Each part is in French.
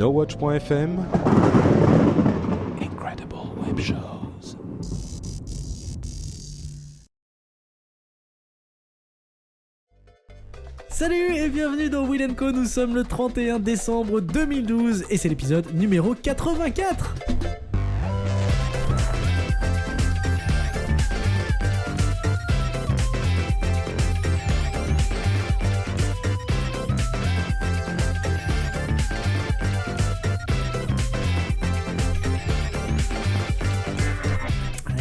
NoWatch.fm Incredible Web Shows. Salut et bienvenue dans Will & Co, nous sommes le 31 décembre 2012 et c'est l'épisode numéro 84.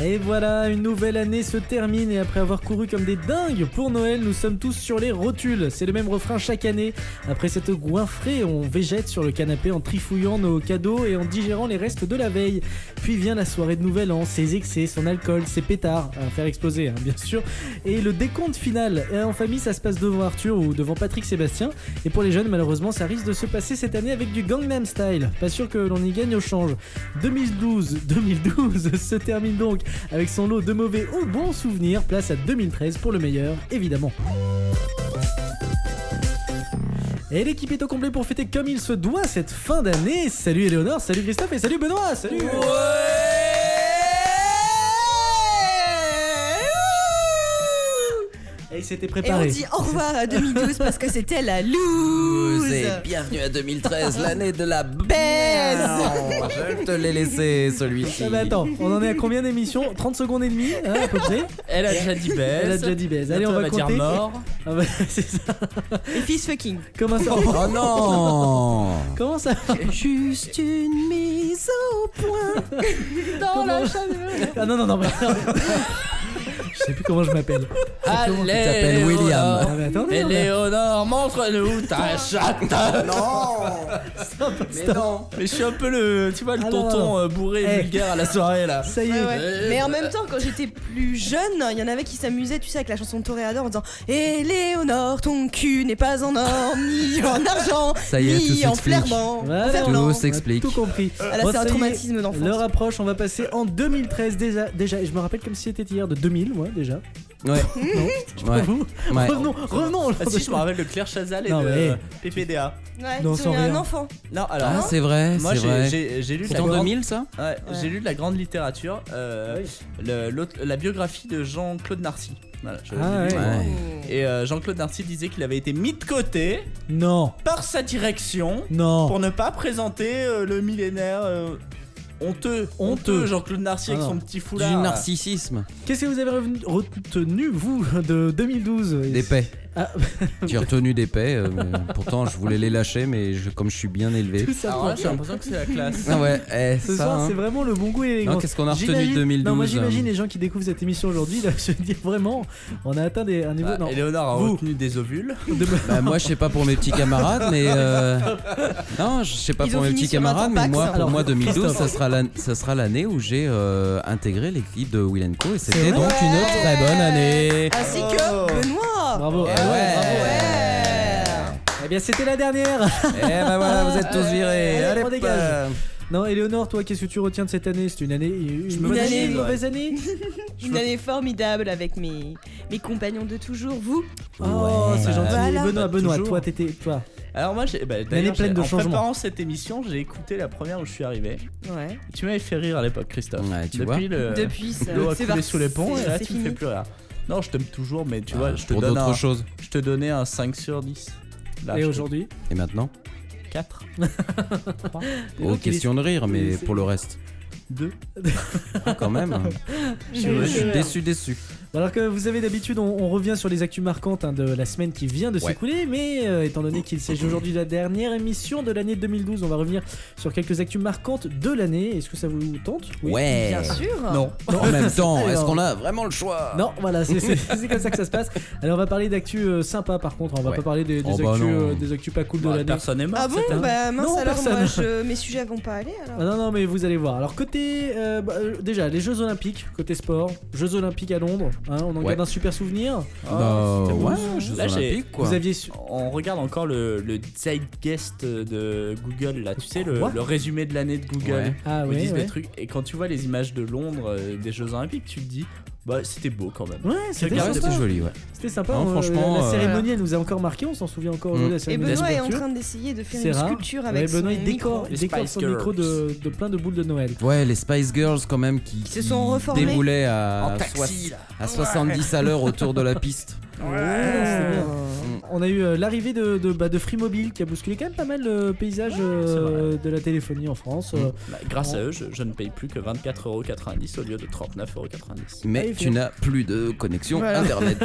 Et voilà, une nouvelle année se termine et après avoir couru comme des dingues pour Noël, nous sommes tous sur les rotules. C'est le même refrain chaque année. Après cette goinfrée, on végète sur le canapé en trifouillant nos cadeaux et en digérant les restes de la veille. Puis vient la soirée de Nouvel An, ses excès, son alcool, ses pétards, à faire exploser bien sûr. Et le décompte final. Et en famille, ça se passe devant Arthur ou devant Patrick Sébastien. Et pour les jeunes, malheureusement, ça risque de se passer cette année avec du Gangnam Style. Pas sûr que l'on y gagne au change. 2012 se termine donc avec son lot de mauvais ou bons souvenirs. Place à 2013 pour le meilleur, évidemment. Et l'équipe est au complet pour fêter comme il se doit cette fin d'année. Salut Éléonore, salut Christophe et salut Benoît. Salut. Et il s'était préparé. Et on dit au revoir à 2012 parce que c'était la loose. Et bienvenue à 2013, l'année de la baise. Je te l'ai laissé celui-ci. Ah bah attends, on en est à combien d'émissions? 30 secondes et demie, à peu près. Elle a déjà dit baise. Elle a déjà dit baise. Allez, on va compter. Dire mort. Ah bah, c'est ça. Et fist fucking. Comment ça? Oh non. Comment ça? Juste une mise au point dans la chaleur. Ah non. Je sais plus comment je m'appelle. Allez, Tu t'appelles William. Ah, mais attendez, Éléonore, montre-nous ta chatte. non. Mais non. Mais je suis un peu le, tu vois, le Alors, tonton bourré et vulgaire à la soirée là. Ça y est. Ouais. Mais en même temps, quand j'étais plus jeune, il y en avait qui s'amusaient, tu sais, avec la chanson de Toréador en disant Éléonore, ton cul n'est pas en or, ni en argent, Ça y est, tout ni en s'explique. flairement. Voilà, En fer-blanc. Tout on a s'explique. tout compris. Ah là, c'est ça un y est, traumatisme d'enfance. L'heure approche, on va passer en 2013 déjà. Et je me rappelle comme si c'était hier, de 2000, moi déjà. Ouais. Non, je sais pas Ouais. vous. Ouais. Revenons. Ah si, je me rappelle de Claire Chazal et Non, de mais- PPDA. Ouais, Non, ils sans ont eu rien. un enfant. Non, alors, Ah, c'est vrai, moi c'est vrai. j'ai lu de C'est la en grande... 2000 ça? Ouais, j'ai lu de la grande littérature, Oui. la biographie de Jean-Claude Narcy. Voilà, je l'ai Ah lu. ouais. Ouais. Et Jean-Claude Narcy disait qu'il avait été mis de côté Non. par sa direction Non. pour ne pas présenter le millénaire honteux Jean-Claude Narcy avec Ah son non. petit foulard. Du narcissisme. Qu'est-ce que vous avez retenu, vous, de 2012? Des paix. Ah, J'ai retenu des paix, mais pourtant je voulais les lâcher, mais comme je suis bien élevé. tout ça Alors pour là, j'ai l'impression que c'est la classe. Ah ouais, Ce ça. soir, hein. c'est vraiment le bon goût et l'élégance. Non, qu'est-ce qu'on a retenu de J'imagine- 2012? Non, moi j'imagine les gens qui découvrent cette émission aujourd'hui, là, se dire vraiment, on a atteint un niveau. non. Éléonore a Vous. retenu des ovules. Bah, moi je sais pas pour mes petits camarades, mais non, je sais pas Ils pour ont mes fini petits sur un camarades, mais Tampax. moi Alors, pour moi 2012 Christophe. ça sera l'année où j'ai intégré l'équipe de Will & Co et C'est c'était vrai donc une très bonne année. Ainsi que Benoît. Bravo. Eh Ah ouais. Ouais. Eh bien, c'était la dernière. Et bah voilà, vous êtes tous virés. Allez, Allez, on dégage. Non, Éléonore, toi, qu'est-ce que tu retiens de cette année? C'est une année, une bonne année, une mauvaise année? Une année formidable avec mes compagnons de toujours, vous. Oh, c'est gentil. Voilà. Benoît, Toujours. toi. Alors moi, L'année d'ailleurs, pleine de en changements. préparant cette émission, j'ai écouté la première où je suis arrivé. Ouais. Tu m'avais fait rire à l'époque, Christophe. Ouais, tu Depuis le Depuis ça. l'eau a c'est coulé parti, sous les ponts et là c'est tu me fais fini. plus rire. Non, je t'aime toujours, mais tu vois, je te pour donne d'autres un, choses. je te donnais un 5 sur 10. Là, Et je te- aujourd'hui? Et maintenant 4, Oh, question de rire, mais pour le reste. 2. Quand même. Je suis déçu. Alors que vous savez, d'habitude, on revient sur les actus marquantes de la semaine qui vient de s'écouler, mais étant donné qu'il s'agit aujourd'hui de la dernière émission de l'année 2012, on va revenir sur quelques actus marquantes de l'année. Est-ce que ça vous tente? Oui. Ouais. Bien sûr. Non. En même temps, est-ce Alors. qu'on a vraiment le choix? Non, voilà, c'est comme ça que ça se passe. Alors, on va parler d'actu sympa par contre, on va Ouais. pas parler des Oh, bah actus, non. des actus pas cool de l'année. Personne n'est mort. Ah bon, cette année. bah mince Non, alors personne. moi mes sujets vont pas aller alors. Ah non, mais vous allez voir. Alors, côté. Déjà, les Jeux Olympiques, côté sport, Jeux Olympiques à Londres, hein, on en Ouais. garde un super souvenir. Oh, c'était ouais, beau. Jeux Là, j'ai- Olympiques quoi. Vous aviez. On regarde encore le Zeitgeist de Google, là, tu sais, Quoi le résumé de l'année de Google. Ouais. Ah Où ils ouais, disent ouais. des trucs. Et quand tu vois les images de Londres des Jeux Olympiques, tu te dis, Bah, c'était beau quand même. Ouais, c'était Regarde, sympa. C'était joli, ouais. C'était sympa. Non, franchement, la cérémonie, elle nous a encore marqué. On s'en souvient encore aujourd'hui. La Et cérémonie Benoît est en d'ouverture. train d'essayer de faire C'est une rare. sculpture Ouais, avec Benoît, son il décore, Les il décore Spice son micro Girls. de plein de boules de Noël. Ouais, les Spice Girls quand même qui se sont reformés. déboulaient à, En taxi, là. à 70 à l'heure autour de la piste. Ouais, c'était bien. On a eu l'arrivée de Free Mobile qui a bousculé quand même pas mal le paysage de la téléphonie en France. Bah, grâce à eux, je ne paye plus que 24,90€ au lieu de 39,90€. Mais Ah, tu n'as plus de connexion Voilà. internet.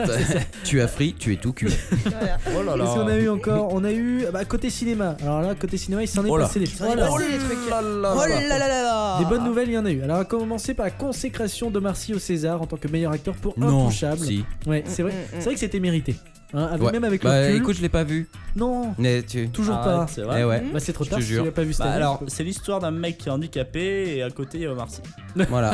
Tu as free, tu es tout cul. Voilà. Oh là Qu'est-ce qu'on a eu encore? On a eu côté cinéma. Alors là, côté cinéma, il s'en est Oh là. passé des S'en est passé des trucs. Oh là là là là. Des bonnes nouvelles, il y en a eu. Alors, on va commencer par la consécration de Marcy au César en tant que meilleur acteur pour Non, Intouchable. si. Ouais, c'est vrai. C'est vrai que c'était mérité. Hein, Ouais. même avec Bah le recul. écoute, je l'ai pas vu. Non, Mais tu. toujours Arrête, pas. c'est vrai. Eh ouais, Bah c'est trop Je tard te si tu jure. l'as pas vu cette Bah année. alors, c'est l'histoire d'un mec qui est handicapé et à côté il y a Omar Sy. voilà.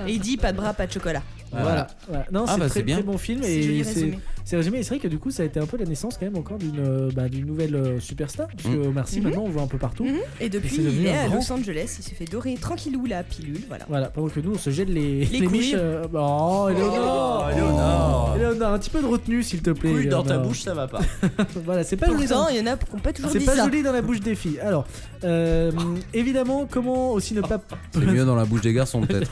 Et il dit pas de bras, pas de chocolat. Voilà. Non, Ah, c'est bah, très c'est bien. très bon film C'est et joli c'est résumé. résumé. Et c'est vrai que du coup, ça a été un peu la naissance quand même encore d'une nouvelle superstar parce que Omar Sy maintenant on le voit un peu partout. Et depuis, c'est devenu il est un à grand- Los Angeles. Il se fait dorer tranquillou la pilule. Voilà. Voilà, pendant que nous on se jette les couilles. miches. Oh, Eleonore, Léonard. Eleonore, un petit peu de retenue s'il te plaît. Couille dans ta Eleonore. bouche, ça va pas. Voilà, c'est pas joli. Pourtant, il y en a qui n'ont pas toujours C'est dit pas ça. joli dans la bouche des filles. Alors, évidemment, comment aussi ne pas. C'est mieux dans la bouche des garçons peut-être.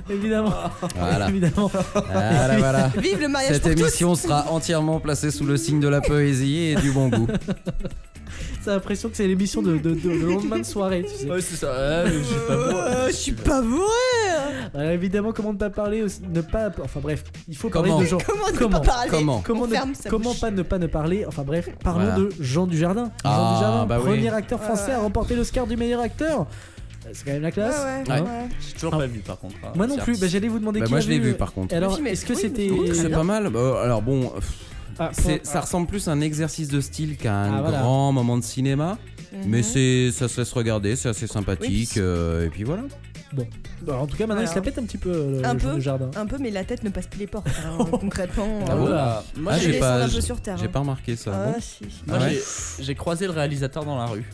Évidemment. Voilà. Évidemment. Voilà. Vive le mariage Cette pour tous. émission sera entièrement placée sous le signe de la poésie et du bon goût. T'as l'impression que c'est l'émission de lendemain de soirée, tu sais. Ouais, c'est ça. Ouais, mais j'ai pas beau. Je suis pas vrai. Évidemment, comment ne pas parler, ne pas. Enfin bref, il faut Comment parler de gens. Comment ne pas parler Comment Comment, On ferme sa comment bouche. pas ne parler. Enfin bref, parlons Voilà. de Jean Dujardin. Ah, Jean Dujardin, bah oui. premier acteur français à remporter l'Oscar du meilleur acteur. C'est quand même la classe. Ouais. Hein. J'ai toujours pas vu par contre. hein, Moi non c'est plus. artiste. J'allais vous demander Bah qui moi a je l'ai vu par contre. Et alors, Le film est- est-ce que oui, c'était. C'est pas mal. Bah, alors bon, Ah, ça ressemble plus à un exercice de style qu'à un Ah, voilà. grand moment de cinéma. Mais ça se laisse regarder, c'est assez sympathique. Oui. Et puis voilà. Bon. Bah, en tout cas, maintenant Voilà. il se la pète un petit peu, Un Jean peu. Dujardin. Un peu, mais la tête ne passe plus les portes. hein, concrètement. Ah bon Voilà. Moi, Ah, je j'ai descends pas- un peu sur terre. J'ai hein. pas remarqué ça. Ah, bon. si. moi, Ah ouais. j'ai croisé le réalisateur dans la rue.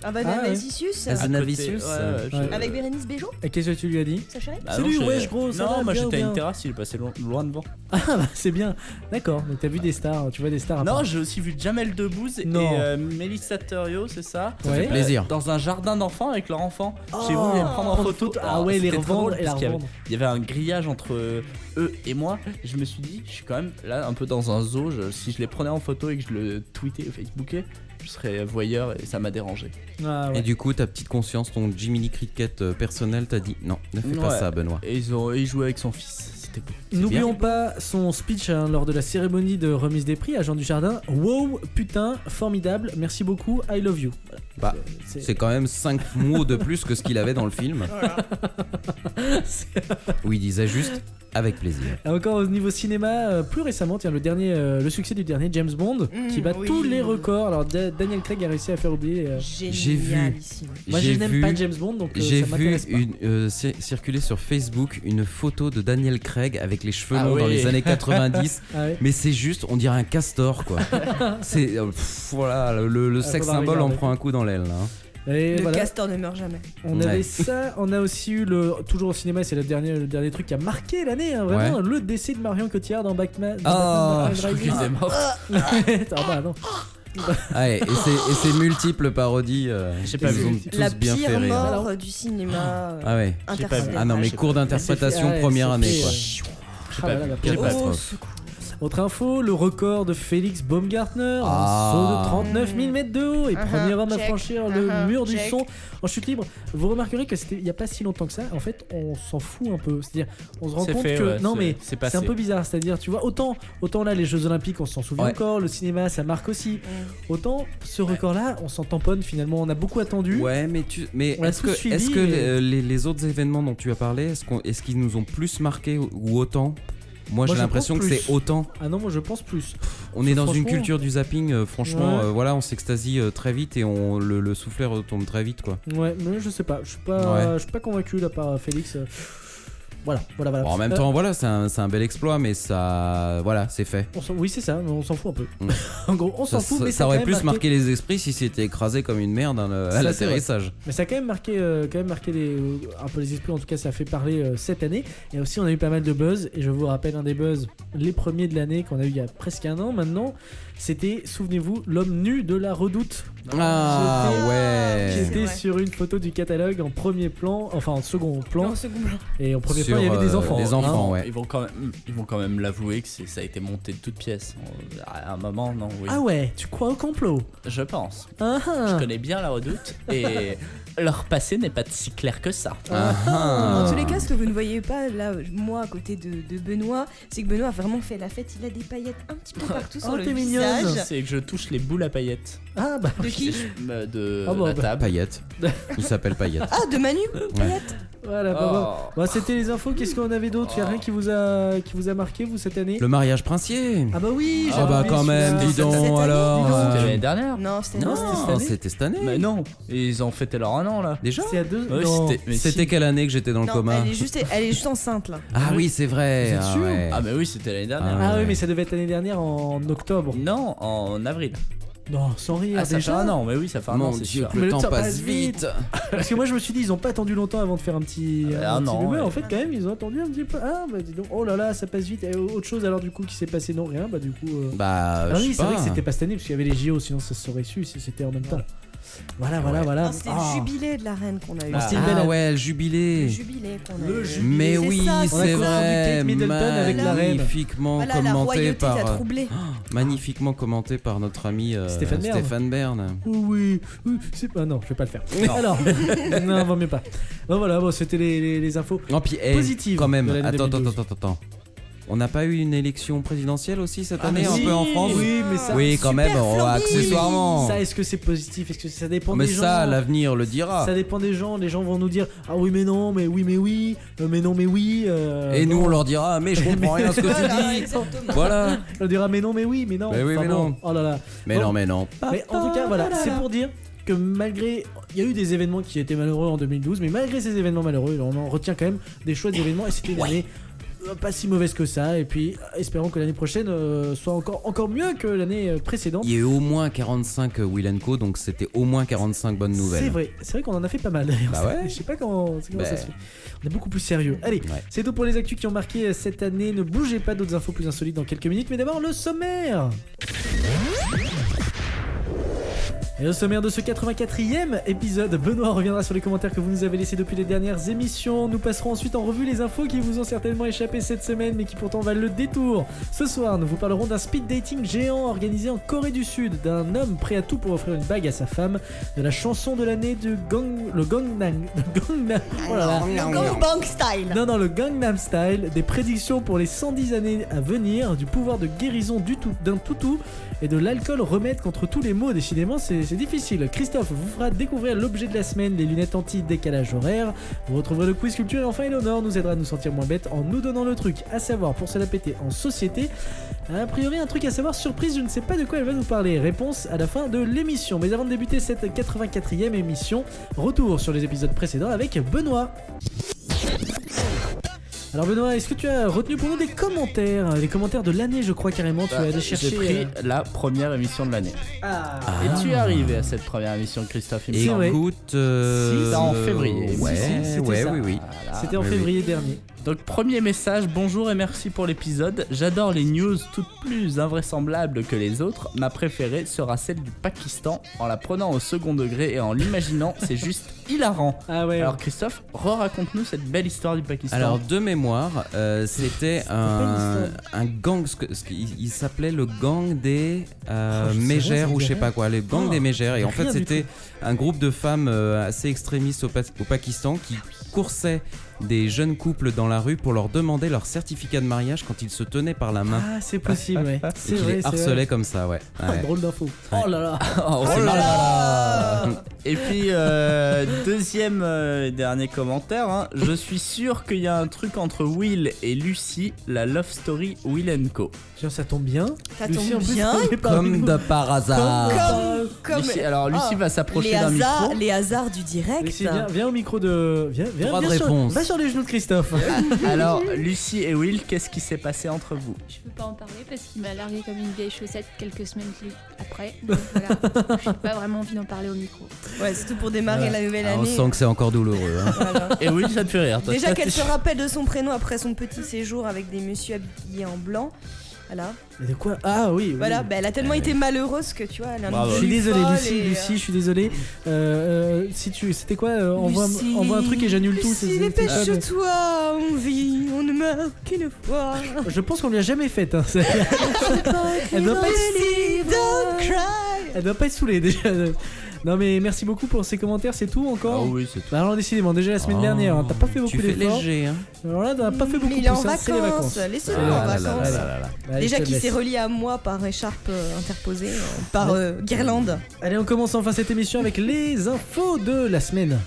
Ah bah, Ah, ouais. Vicius Ah, À Zanavicius, côté, ouais, je- ouais. avec Bérénice Bejo, Et qu'est-ce que tu lui as dit? ça chérie Bah Salut, non, wesh, gros, ça Non, va, moi bien ou j'étais à bien une terrasse, il est passé loin devant. Ah bah c'est bien. D'accord. Donc t'as vu des stars, tu vois des stars. à Non, part. j'ai aussi vu Jamel Debbouze et Non. Mélissa Thurio, c'est ça Ouais. fait plaisir. Dans un jardin d'enfants avec leur enfant. J'ai Oh, voulu les prendre en photo. Ah ouais, les c'était trop revendre drôle et la parce qu'il y avait- revendre. Il y avait un grillage entre eux et moi. Et je me suis dit, je suis quand même là un peu dans un zoo. Si je les prenais en photo et que je le tweetais ou facebookais, je serais voyeur et ça m'a dérangé. Ah ouais. Et du coup, ta petite conscience, ton Jiminy Cricket personnel t'a dit non, ne fais pas Ouais. ça, Benoît. Et il jouait avec son fils. C'était beau. N'oublions pas son speech lors de la cérémonie de remise des prix à Jean Dujardin. Wow, putain, formidable, merci beaucoup, I love you. Voilà. Bah, c'est quand même 5 mots de plus que ce qu'il avait dans le film. Où il disait juste avec plaisir. Et encore au niveau cinéma, plus récemment, tiens, le succès du dernier James Bond, qui bat oui. tous les records. Alors Daniel Craig a réussi à faire oublier. J'ai vu. Génialissime. Moi, je J'ai n'aime vu- pas James Bond, donc J'ai ça vu m'intéresse pas. circuler sur Facebook une photo de Daniel Craig avec les cheveux Ah longs dans oui. les années 90. Ah ouais. Mais c'est juste, on dirait un castor quoi. C'est voilà, le sex faudra symbole en regarder. prend un coup dans l'aile. Hein. Et Le voilà. castor ne meurt jamais. On Ouais. avait ça, on a aussi eu toujours au cinéma, c'est le dernier truc qui a marqué l'année, hein, vraiment, le décès de Marion Cotillard dans Batman. Ah, Batman Je crois Rising. qu'il est mort. Ah bah non. Ouais, et ces multiples parodies, J'ai pas ils vu. ont tous La bien pire fait rire. mort du cinéma Ah ouais. J'ai pas vu. intersidéral. Ah non mais j'ai cours pas- d'interprétation Ouais, première c'est année fait, quoi. Ah là là, la pire. J'ai pas vu. Oh, Catastrophe. secours. Autre info, le record de Félix Baumgartner, Ah. un saut de 39 000 mètres de haut et premier homme à check. franchir le mur du Check. son en chute libre. Vous remarquerez que c'était il y a pas si longtemps que ça. En fait, on s'en fout un peu. C'est-à-dire, on se rend C'est compte fait, que ouais, non c'est- mais c'est c'est passé. un peu bizarre. C'est-à-dire, tu vois, autant là les Jeux Olympiques, on s'en souvient Ouais. encore, le cinéma, ça marque aussi. Autant ce record-là, on s'en tamponne finalement. On a beaucoup attendu. Ouais, mais On l'a est-ce tous que, suivi est-ce que et- les autres événements dont tu as parlé, est-ce qu'ils nous ont plus marqué ou autant? Moi, j'ai je l'impression pense que plus. c'est autant. Ah non, moi je pense plus. On est dans une Franchement. culture du zapping, franchement, Ouais. voilà, on s'extasie très vite et le soufflet retombe très vite quoi. Ouais, mais je sais pas. Je suis pas convaincu là par Félix. Voilà. Bon, en même temps, voilà, c'est un bel exploit, mais ça, voilà, c'est fait. Oui, c'est ça, on s'en fout un peu. Mm. En gros, on s'en fout, mais ça aurait plus marqué les esprits si c'était écrasé comme une merde à Ça, l'atterrissage. Mais ça a quand même marqué, un peu les esprits, en tout cas ça a fait parler cette année. Et aussi on a eu pas mal de buzz, et je vous rappelle un des buzz, les premiers de l'année qu'on a eu il y a presque un an maintenant, c'était, souvenez-vous, l'homme nu de la Redoute. Ah Qui ouais. était vrai. sur une photo du catalogue en premier plan, enfin en second plan, Non, second blanc. et en premier Sur, plan il y avait des enfants. des enfants, ouais. Ils vont quand même l'avouer que ça a été monté de toutes pièces. À un moment, non, oui. Ah ouais, tu crois au complot? Je pense. Ah Je ah. connais bien la Redoute et leur passé n'est pas si clair que ça. En tous les cas, ce que vous ne voyez pas là, moi à côté de Benoît, c'est que Benoît a vraiment fait la fête. Il a des paillettes un petit peu partout sur Oh, le t'es mignonne. visage. C'est que je touche les boules à paillettes Ah bah De qui? de Ah bon, la bah. table. Paillettes. Il s'appelle Paillettes. Ah, de Manu. Ouais. voilà, bah, bah. Oh. Bah, c'était les infos, qu'est-ce qu'on avait d'autre? Y'a rien qui vous a marqué vous cette année? Le mariage princier. Ah bah oui, Ah j'avais bah oublié quand même, celui-là. dis donc Cette année, alors. dis donc. C'était l'année dernière. Non, c'était Non, c'était cette année. C'était cette année. Mais non, ils ont fêté leur un an là. Déjà. C'est à deux. Ouais, non. mais C'était si. quelle année que j'étais dans le Non, coma? elle est juste enceinte là. Ah oui, c'est vrai. Vous êtes Ah sûr ouais. Ah mais oui, c'était l'année dernière. Ah ouais. oui, mais ça devait être l'année dernière en octobre. Non, en avril. Non, sans rire Ah, ça fait déjà. un an, mais oui, ça fait un an, Mon c'est Dieu, sûr. que Mais le le temps temps passe passe vite. vite. Parce que moi je me suis dit ils ont pas attendu longtemps avant de faire un petit Ah non, nouvel. ouais. En fait quand même ils ont attendu un petit peu. Ah bah dis donc, oh là là ça passe vite. Et autre chose alors du coup qui s'est passé? Non rien, bah du coup. Bah, Ah je oui sais c'est vrai pas. que c'était pas cette année parce qu'il y avait les JO sinon ça se serait su si c'était en même temps. Voilà. Non, c'était Ah. le jubilé de la reine qu'on a eu. Ah, c'était une belle Ah année. ouais, le Le jubilé. jubilé qu'on a Le eu. jubilé. Mais C'est oui, ça, on a c'est confondu vrai. Kate Middleton avec la reine. Magnifiquement Voilà, la commenté royauté par. t'a troublé. Magnifiquement commenté par notre ami Stéphane Bern. Bern. Oui, c'est pas. Non, je vais pas le faire. Alors, non, vaut mieux pas. Bon, voilà, bon, c'était les infos. Non, puis, Positive quand même. de l'année Attends. 2012. On n'a pas eu une élection présidentielle aussi cette Ah, année, mais un si, peu en France? Oui, mais ça. Oui, quand super même, flambé. accessoirement. Ça, est-ce que c'est positif? Est-ce que ça dépend Mais des gens? ça, l'avenir le dira. Ça dépend des gens. Les gens vont nous dire ah oui, mais non, mais oui, mais oui, mais non, mais oui. Et nous, non. on leur dira, mais je comprends rien à ce que Voilà, tu dis. exactement. Voilà. On dira mais non, mais oui, mais non. Mais oui, Enfin, mais bon. non. Oh là là. Mais Bon. non, mais non. Mais en tout cas, voilà, c'est pour dire que malgré. Il y a eu des événements qui étaient malheureux en 2012, mais malgré ces événements malheureux, on en retient quand même des chouettes événements et c'était une année pas si mauvaise que ça. Et puis, espérons que l'année prochaine soit encore mieux que l'année précédente. Il y a eu au moins 45 Will & Co, donc c'était au moins 45 bonnes nouvelles. C'est vrai qu'on en a fait pas mal d'ailleurs. Bah ouais. Je sais pas comment Bah. ça se fait. On est beaucoup plus sérieux. Allez, Ouais. c'est tout pour les actus qui ont marqué cette année. Ne bougez pas, d'autres infos plus insolites dans quelques minutes. Mais d'abord, le sommaire. Et au sommaire de ce 84e épisode, Benoît reviendra sur les commentaires que vous nous avez laissés depuis les dernières émissions. Nous passerons ensuite en revue les infos qui vous ont certainement échappé cette semaine, mais qui pourtant valent le détour. Ce soir, nous vous parlerons d'un speed dating géant organisé en Corée du Sud, d'un homme prêt à tout pour offrir une bague à sa femme, de la chanson de l'année le Gangnam. Oh là là. Le gangbang style. Non, le Gangnam Style, des prédictions pour les 110 années à venir, du pouvoir de guérison d'un toutou et de l'alcool remède contre tous les maux. Décidément, c'est difficile. Christophe vous fera découvrir l'objet de la semaine, les lunettes anti-décalage horaire. Vous retrouverez le quiz culture et enfin Eleonore nous aidera à nous sentir moins bêtes en nous donnant le truc à savoir pour se la péter en société. A priori, un truc à savoir surprise, je ne sais pas de quoi elle va nous parler. Réponse à la fin de l'émission. Mais avant de débuter cette 84e émission, retour sur les épisodes précédents avec Benoît. Alors Benoît, est-ce que tu as retenu pour nous des commentaires? Les commentaires de l'année, je crois carrément. Tu as allé chercher. J'ai pris la première émission de l'année. Ah. Et tu es arrivé à cette première émission, Christophe, il me C'est semble. vrai. Écoute, C'était en février. Ouais, Si, c'était ouais, ça. oui. Voilà. C'était en oui, février dernier. Donc premier message, bonjour et merci pour l'épisode. J'adore les news toutes plus invraisemblables que les autres. Ma préférée sera celle du Pakistan. En la prenant au second degré et en l'imaginant, c'est juste hilarant. Ah ouais. Alors Christophe, raconte-nous cette belle histoire du Pakistan. Alors de mémoire, c'était pas un gang, il s'appelait le gang des je sais rien, mégères ça me ou je dit sais pas quoi, le gang Oh, des mégères. Et en fait rien du c'était un groupe de femmes assez extrémistes au Pakistan qui coursaient des jeunes couples dans la rue pour leur demander leur certificat de mariage quand ils se tenaient par la main. Ah, c'est possible, ouais. Et C'est qui vrai, les c'est harcelaient vrai. comme ça, ouais. Ah, Ouais. drôle d'info. Ouais. Oh là là. Oh, Oh c'est là mal. là. Et puis, deuxième dernier commentaire. Hein. Je suis sûr qu'il y a un truc entre Will et Lucie, la love story Will & Co. Tiens, ça tombe bien. Ça Lucie, tombe en plus, bien. on est pas avec Comme nous. de par hasard. Comme Lucie, alors, Lucie va s'approcher les d'un hasards, micro. les hasards du direct. Lucie, viens au micro de. Viens, Droit de viens sur- réponse. Va sur les genoux de Christophe. Alors, Lucie et Will, qu'est-ce qui s'est passé entre vous? Je peux pas en parler parce qu'il m'a largué comme une vieille chaussette quelques semaines après. Donc voilà, j'ai pas vraiment envie d'en parler au micro. Ouais, surtout pour démarrer la nouvelle Ah, on année. sent que c'est encore douloureux. Hein. Voilà. Et Will, ça te fait rire. Toi, Déjà toi, qu'elle t'es- se rappelle de son prénom après son petit séjour avec des messieurs habillés en blanc. Voilà. Mais de quoi? Ah oui. oui. Voilà, bah, elle a tellement été malheureuse que tu vois, elle a Bravo. Je suis désolé, folle Lucie, et, Lucie, je suis désolé. Si tu, c'était quoi envoie Lucie, un truc et j'annule tout. Lucie, c'était quoi, dépêche-toi, on vit, on ne meurt qu'une fois. Je pense qu'on lui a jamais faite. Hein. Elle doit pas être. Lucie, don't cry. Elle doit pas être saoulée déjà. Non mais merci beaucoup pour ces commentaires, c'est tout encore. Ah oui, c'est tout. Bah alors décidément, déjà la semaine Oh, dernière, hein, t'as pas fait beaucoup Tu fais d'efforts. léger. Hein. Alors là, t'as pas fait beaucoup Mais il est en plus, hein, c'est les vacances. vacances, laissez-le Ah en là là vacances. là Allez, Déjà je te qu'il laisse. s'est relié à moi par écharpe interposée, par guirlande. Allez, on commence enfin cette émission avec les infos de la semaine.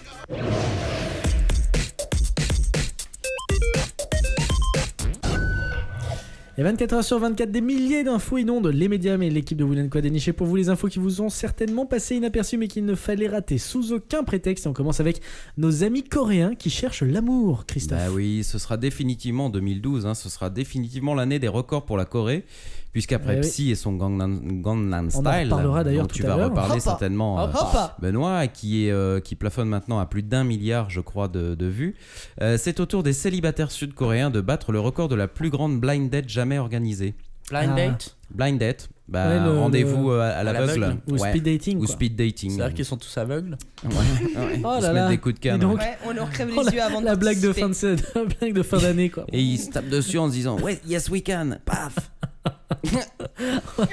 Et 24 heures sur 24, des milliers d'infos inondent les médias, mais l'équipe de Will & Co a déniché pour vous les infos qui vous ont certainement passé inaperçues, mais qu'il ne fallait rater sous aucun prétexte. Et on commence avec nos amis coréens qui cherchent l'amour, Christophe. Bah oui, ce sera définitivement en 2012, hein, ce sera définitivement l'année des records pour la Corée, puisqu'après Eh oui. Psy et son Gangnam On en Style, reparlera d'ailleurs dont tout tu à vas l'heure. reparler Hoppa. certainement, Hoppa. Benoît, qui plafonne maintenant à plus d'1 milliard, je crois, de vues. C'est au tour des célibataires sud-coréens de battre le record de la plus grande blind date jamais organisée. Blind Ah. date. Blind date, bah, Ouais, rendez-vous à l'aveugle. l'aveugle. Ou Ouais. speed dating. Ou quoi. speed dating. C'est-à-dire qu'ils sont tous aveugles. Ouais, ouais. Oh Ils là se là. mettent des coups de canne. Et donc, Ouais, on leur crève Oh, les yeux avant de la blague de participer. fin de, la blague de fin d'année quoi. Et ils se tapent dessus en se disant ouais, yes we can, paf. Oh,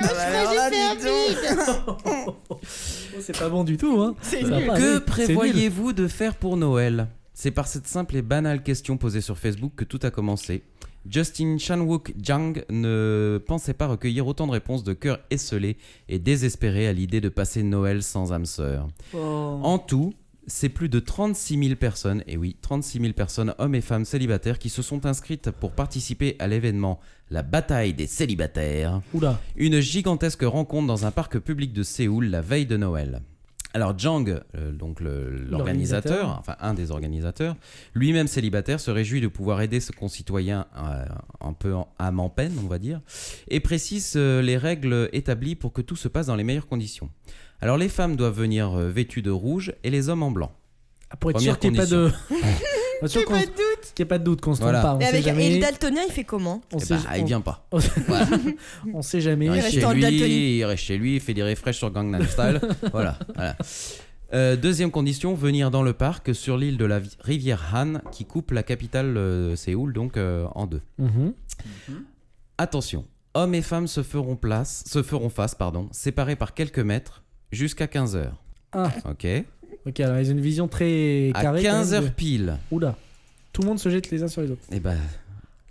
c'est pas bon du tout hein. Ça va pas, Que oui, c'est prévoyez-vous de faire pour Noël? C'est par cette simple et banale question posée sur Facebook que tout a commencé. Justin Chanwook Jang ne pensait pas recueillir autant de réponses de cœurs esselés et désespérés à l'idée de passer Noël sans âme sœur. nul. Oh. En tout, c'est plus de 36 000 personnes, et oui, 36 000 personnes, hommes et femmes célibataires, qui se sont inscrites pour participer à l'événement La Bataille des célibataires, Oula. une gigantesque rencontre dans un parc public de Séoul la veille de Noël. Alors Jang, donc l'organisateur, enfin un des organisateurs, lui-même célibataire, se réjouit de pouvoir aider ce concitoyen un peu en âme en peine, on va dire, et précise les règles établies pour que tout se passe dans les meilleures conditions. Alors les femmes doivent venir vêtues de rouge et les hommes en blanc. Ah, pour être Première sûr qu'il n'y ait pas de. Pour être sûr Pas de doute. qu'il n'y ait pas de doute qu'on se trompe Voilà. pas. On Et sait avec jamais. et le daltonien, il fait comment? On Eh sait, bah, il vient pas. on- Voilà. on sait jamais. Il Ouais, reste reste en chez daltonien. lui, il reste chez lui, il fait des refresh sur Gangnam Style. Voilà. Deuxième condition, venir dans le parc sur l'île de la rivière Han qui coupe la capitale Séoul donc en deux. Mhm. Attention, hommes et femmes se feront face, séparés par quelques mètres jusqu'à 15 heures. Ah, Ok. ok, alors ils ont une vision très À carrée. quand 15 même de- heures pile, Oula. Tout le monde se jette les uns sur les autres. eh ben,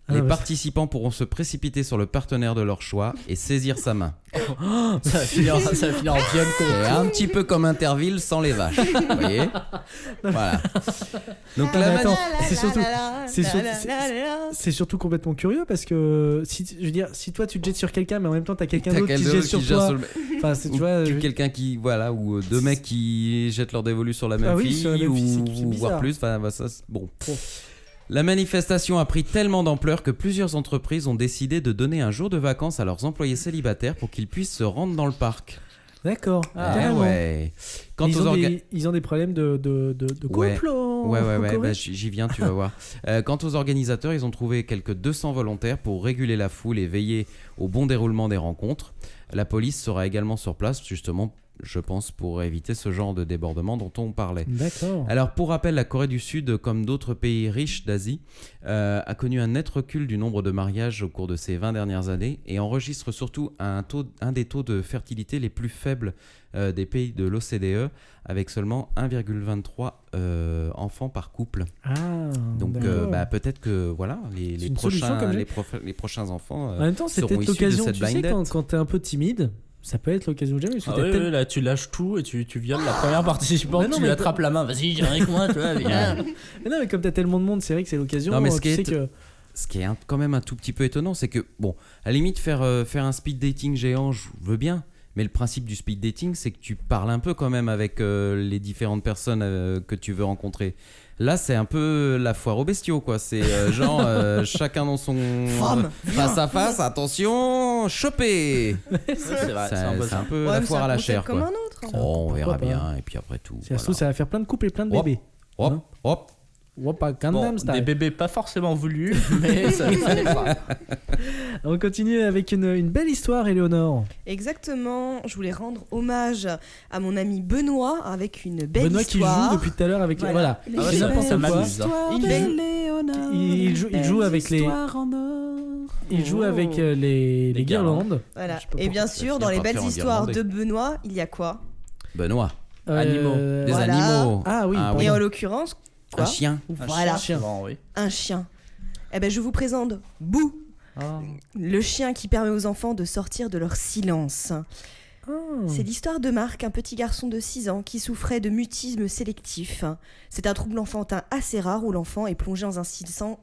Ah, les bah, participants pourront se précipiter sur le partenaire de leur choix et saisir sa main. Ça va finir en viol. C'est un petit peu comme Interville sans les vaches. Vous voyez? Voilà. Donc Ah, la mais mani- attends, c'est surtout complètement curieux parce que si je veux dire si toi tu te jettes sur quelqu'un mais en même temps t'as quelqu'un T'as d'autre qui se quelqu'un jette sur qui jette toi. sur le- Enfin, c'est, tu Ou vois. quelqu'un qui voilà ou deux mecs qui jettent leur dévolu sur la même Ah oui, fille sur la même ou, fille, c'est ou bizarre. voire plus. Enfin, bah, ça, bon. Bon. La manifestation a pris tellement d'ampleur que plusieurs entreprises ont décidé de donner un jour de vacances à leurs employés célibataires pour qu'ils puissent se rendre dans le parc. D'accord. Eh carrément. ouais. Quant ils, aux ont ils ont des problèmes de Ouais. couple en Ouais, Corée. bah, j'y viens, tu vas voir. Quant aux organisateurs, ils ont trouvé quelques 200 volontaires pour réguler la foule et veiller au bon déroulement des rencontres. La police sera également sur place, justement, je pense, pour éviter ce genre de débordement dont on parlait. D'accord. Alors, pour rappel, la Corée du Sud, comme d'autres pays riches d'Asie, a connu un net recul du nombre de mariages au cours de ces 20 dernières années et enregistre surtout un des taux de fertilité les plus faibles des pays de l'OCDE, avec seulement 1,23 enfants par couple. Ah. Donc d'accord. peut-être que voilà, C'est les une solution, prochains, comme les prochains enfants en même temps, c'est seront peut-être issus de l'occasion, cette tu sais, blind date. quand t'es un peu timide, Ça peut être l'occasion ou jamais. Parce que Ah t'as oui, tel- oui, là tu lâches tout et tu violes la première participante, Mais non, tu mais lui attrapes la main, vas-y, viens avec moi, tu vois, viens. Mais non, mais comme t'as tellement de monde, c'est vrai que c'est l'occasion. Non, mais ce tu qui sais est- que. Ce qui est quand même un tout petit peu étonnant, c'est que, bon, à la limite, faire un speed dating géant, je veux bien. Mais le principe du speed dating, c'est que tu parles un peu quand même avec les différentes personnes que tu veux rencontrer. Là, c'est un peu la foire aux bestiaux, quoi. C'est chacun dans son Femme, face à face. Attention, choper. C'est vrai, c'est un peu C'est ça. un peu Ouais, la mais foire c'est à un la concept chair, comme quoi. un autre. Oh, on Pourquoi verra pas. bien. Et puis après tout. Si ça se trouve, ça va faire plein de couples et plein de Hop. bébés. Hop, hop. Hop, pas Bon, Gangnam des Style. bébés pas forcément voulus, mais ça les fera. On continue avec une belle histoire, Éléonore. Exactement, je voulais rendre hommage à mon ami Benoît avec une belle Benoît histoire. qui joue depuis tout à l'heure avec les. Voilà. Les Ah ouais, C'est ça- n'importe ça quoi. m'amuse, hein. Une belle... Il joue avec les. Il joue avec les guirlandes. Voilà. Je sais pas Et bien pourquoi. sûr, Ça dans finit les par belles faire en histoires guirlandais. de Benoît, il y a quoi? Benoît. Animaux. Des Voilà. animaux. Ah oui, pardon. Et en l'occurrence, Un quoi? chien. Voilà, chien. Souvent, oui. un chien. Eh ben, je vous présente Boo, le chien qui permet aux enfants de sortir de leur silence. Ah. C'est l'histoire de Marc, un petit garçon de 6 ans qui souffrait de mutisme sélectif. C'est un trouble enfantin assez rare où l'enfant est plongé dans un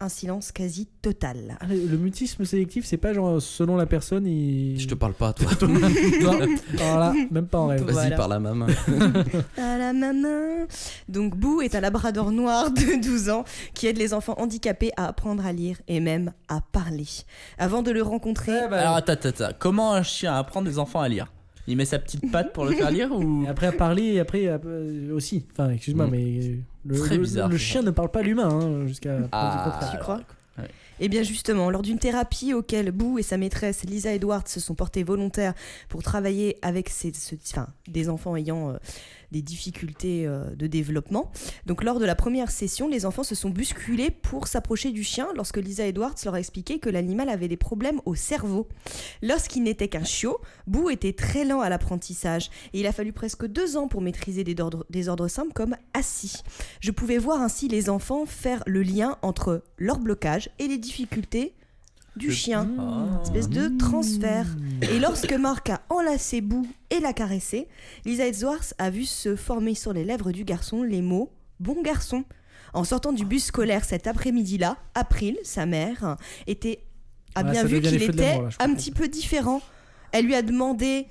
silence quasi total. Ah, le mutisme sélectif, c'est pas genre selon la personne, il. Je te parle pas, toi. Non, alors là, même pas en rêve. Vas-y, Voilà. parle à ma main. À la maman. Donc Boo est un labrador noir de 12 ans qui aide les enfants handicapés à apprendre à lire et même à parler. Avant de le rencontrer, Alors attends, comment un chien apprend des enfants à lire? Il met sa petite patte pour le faire lire ou Et après à parler, et après aussi. Enfin, excuse-moi, Mm. mais Très bizarre, le ce chien ne parle pas l'humain jusqu'à. Ah. preuve du contraire. tu crois? Ouais. Eh bien justement, lors d'une thérapie auquel Boo et sa maîtresse Lisa Edwards se sont portés volontaires pour travailler avec des enfants ayant des difficultés de développement. Donc lors de la première session, les enfants se sont bousculés pour s'approcher du chien lorsque Lisa Edwards leur a expliqué que l'animal avait des problèmes au cerveau. Lorsqu'il n'était qu'un chiot, Boo était très lent à l'apprentissage et il a fallu presque 2 ans pour maîtriser des ordres simples comme assis. Je pouvais voir ainsi les enfants faire le lien entre leur blocage et les difficultés du chien. Ah. Espèce de transfert. Et lorsque Marc a enlacé Boo et l'a caressé, Lisa Edwards a vu se former sur les lèvres du garçon les mots « bon garçon ». En sortant du bus scolaire cet après-midi-là, April, sa mère, a Ah, bien ça vu devient les qu'il feux de était l'amour, là, je un comprends. petit peu différent. Elle lui a demandé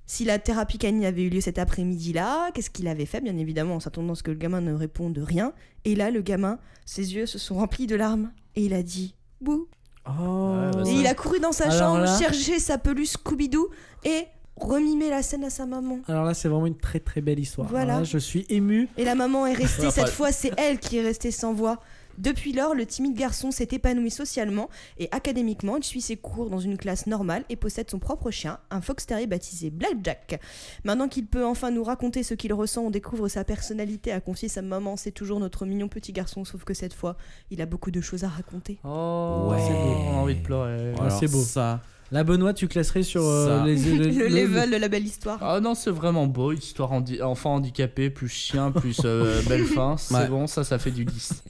si la thérapie canine avait eu lieu cet après-midi-là, qu'est-ce qu'il avait fait, bien évidemment, en s'attendant à ce que le gamin ne réponde rien. Et là, le gamin, ses yeux se sont remplis de larmes et il a dit « Boo ». Oh. Ouais, bah, Et il a couru dans sa Alors chambre, là- chercher sa peluche Scooby-Doo et remimer la scène à sa maman. Alors là, c'est vraiment une très très belle histoire. Voilà. Alors là, je suis ému. Et la maman est restée, Ouais, enfin- cette fois c'est elle qui est restée sans voix. Depuis lors, le timide garçon s'est épanoui socialement et académiquement. Il suit ses cours dans une classe normale et possède son propre chien, un fox terrier baptisé Blackjack. Maintenant qu'il peut enfin nous raconter ce qu'il ressent, on découvre sa personnalité, a confié sa maman. C'est toujours notre mignon petit garçon, sauf que cette fois, il a beaucoup de choses à raconter. Oh, Ouais. c'est beau, on a envie de pleurer. Ah, c'est beau. Ça. Là, Benoît, tu classerais sur Ça. Le level de la belle histoire. Ah non, c'est vraiment beau, histoire enfant handicapé, plus chien, plus belle fin, c'est Ouais. bon, ça fait du 10.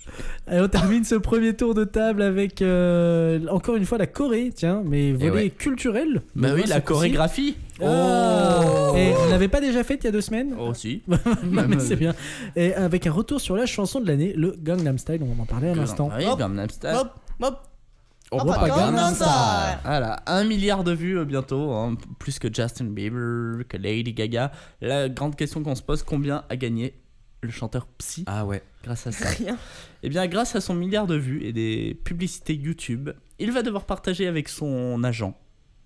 Allez, on termine ce premier tour de table avec encore une fois la Choré, tiens, mais volet ouais. culturel. Bah Benoît, oui, la cette fois-ci. chorégraphie. Ah. Et on l'avait pas déjà faite il y a 2 semaines. Oh si. Mais c'est bien. Et avec un retour sur la chanson de l'année, le Gangnam Style, on en parlait à l'instant. Oui, Hop. Gangnam Style. Hop, hop. Oh, Hop, pas Gangnam Style. Voilà, 1 milliard de vues bientôt, hein, plus que Justin Bieber, que Lady Gaga. La grande question qu'on se pose, combien a gagné le chanteur Psy Ah ouais. grâce à ça? Rien. Eh bien, grâce à son milliard de vues et des publicités YouTube, il va devoir partager avec son agent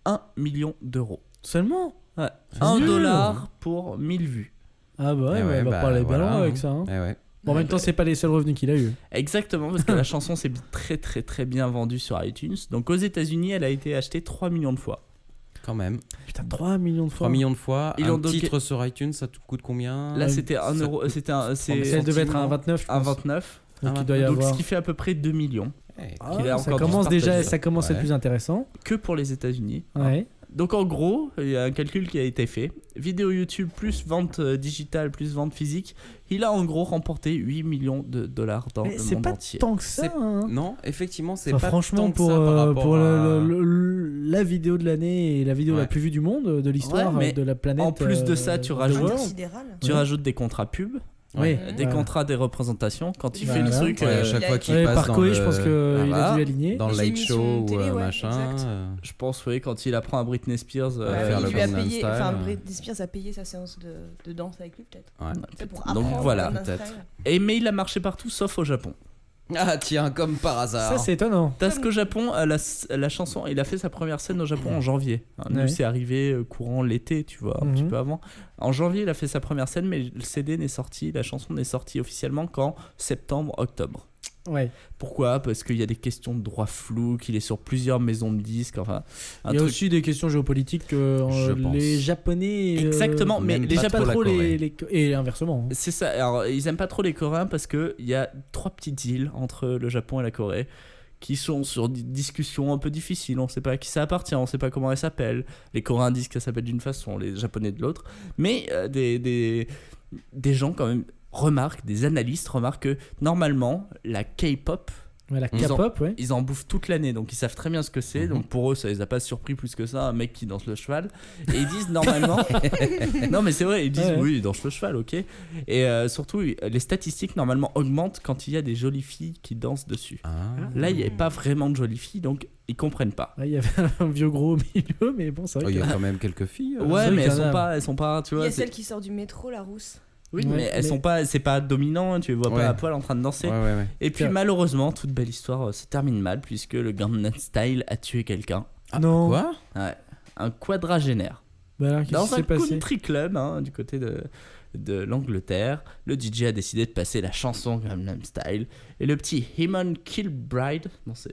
1 million d'euros. Seulement. Ouais, C'est 1 nul. dollar pour 1000 vues. Ah bah ouais, Eh on ouais, va bah, pas aller bien voilà, loin hein. avec ça. Hein. Eh ouais. Bon, en même temps, c'est pas les seuls revenus qu'il a eu. Exactement, parce que la chanson s'est très très très bien vendue sur iTunes. Donc aux États-Unis, elle a été achetée 3 millions de fois. Quand même. Putain, 3 millions de fois. 3 millions de fois. Ils un ont donc- titre sur iTunes, ça te coûte combien? Là, Ouais, c'était 1 ça euro. coûte- C'était un. ça C'est Ça devait être un Sentiment. 29, je un pense. 29. Donc Ah, il doit y Donc avoir. ce qui fait à peu près 2 millions. Eh, Ah, qu'il a ça encore commence dû se déjà, partager. ça commence à être Ouais. plus intéressant. Que pour les États-Unis. Ouais. Donc en gros, il y a un calcul qui a été fait. Vidéo YouTube plus vente digitale plus vente physique, il a en gros remporté 8 millions de dollars dans Mais le c'est monde pas entier. tant que ça. C'est- Hein. Non, effectivement, c'est Enfin, pas franchement, tant que pour, ça par rapport pour à... la vidéo de l'année et la vidéo Ouais. la plus vue du monde, de l'histoire, Ouais, mais de la planète. en plus de ça, tu de rajoutes- World. Sidéral. Tu rajoutes des contrats pubs, Oui, des voilà. contrats des représentations. Quand il fait Voilà. le truc, Ouais, à il chaque a- fois qu'il Ouais, passe par dans Koé, le... je pense qu'il Voilà. a dû aligner. dans le Les light émissions show de télé, ou ouais, machin. exact. je pense, oui, quand il apprend à Britney Spears. faire le il lui a Gangnam payé, Style. enfin Britney Spears a payé sa séance de danse avec lui peut-être. Ouais. C'est pour Donc apprendre voilà, Gangnam peut-être. Style. Mais il a marché partout sauf au Japon. Ah tiens, comme par hasard. Ça, c'est étonnant. Parce qu'au Japon, la chanson, il a fait sa première scène au Japon en janvier. Nous, Ouais. c'est arrivé courant l'été, tu vois, un petit Mhm. peu avant. En janvier, il a fait sa première scène, mais le CD n'est sorti, la chanson n'est sortie officiellement qu'en septembre-octobre. Ouais. Pourquoi ? Parce qu'il y a des questions de droits flous, qu'il est sur plusieurs maisons de disques, enfin. Un Il y a truc... aussi des questions géopolitiques que Je pense. les Japonais. Exactement, mais même les pas Pas Japonais. trop trop la Corée. et inversement. Hein. C'est ça, alors ils aiment pas trop les Coréens parce qu'il y a 3 petites îles entre le Japon et la Corée qui sont sur des discussions un peu difficiles, on sait pas à qui ça appartient, on sait pas comment elles s'appellent. Les Coréens disent qu'elles s'appellent d'une façon, les Japonais de l'autre, mais des gens quand même remarquent, des analystes remarquent que normalement la K-pop, Ouais, la Ils ont- K-pop, ouais. ils en bouffent toute l'année, donc ils savent très bien ce que c'est. Mhm. Donc pour eux, ça les a pas surpris plus que ça, un mec qui danse le cheval. Et ils disent normalement. Non, mais c'est vrai, ils disent Ouais. oui, il danse le cheval, ok. Et surtout, les statistiques normalement augmentent quand il y a des jolies filles qui dansent dessus. Ah. Là, il n'y avait pas vraiment de jolies filles, donc ils comprennent pas. Ouais, il y avait un vieux gros au milieu, mais bon, c'est Oh, vrai il y que. a quand même quelques filles. Ouais, c'est vrai mais qu'il y elles en sont a. pas, elles sont pas, tu Il y vois. a celle qui sort du métro, la rousse. Oui, Ouais, mais elles mais- sont pas, c'est pas dominant, tu les vois Ouais. pas à poil en train de danser. Ouais. Et puis Tiens. malheureusement, toute belle histoire se termine mal puisque le Gangnam Style a tué quelqu'un. Ah, Non. Quoi? Ouais, un quadragénaire. Bah alors, qu'est-ce Dans qui un s'est passé? country club hein, du côté de l'Angleterre, le DJ a décidé de passer la chanson Gangnam Style et le petit Hemon Kilbride, non c'est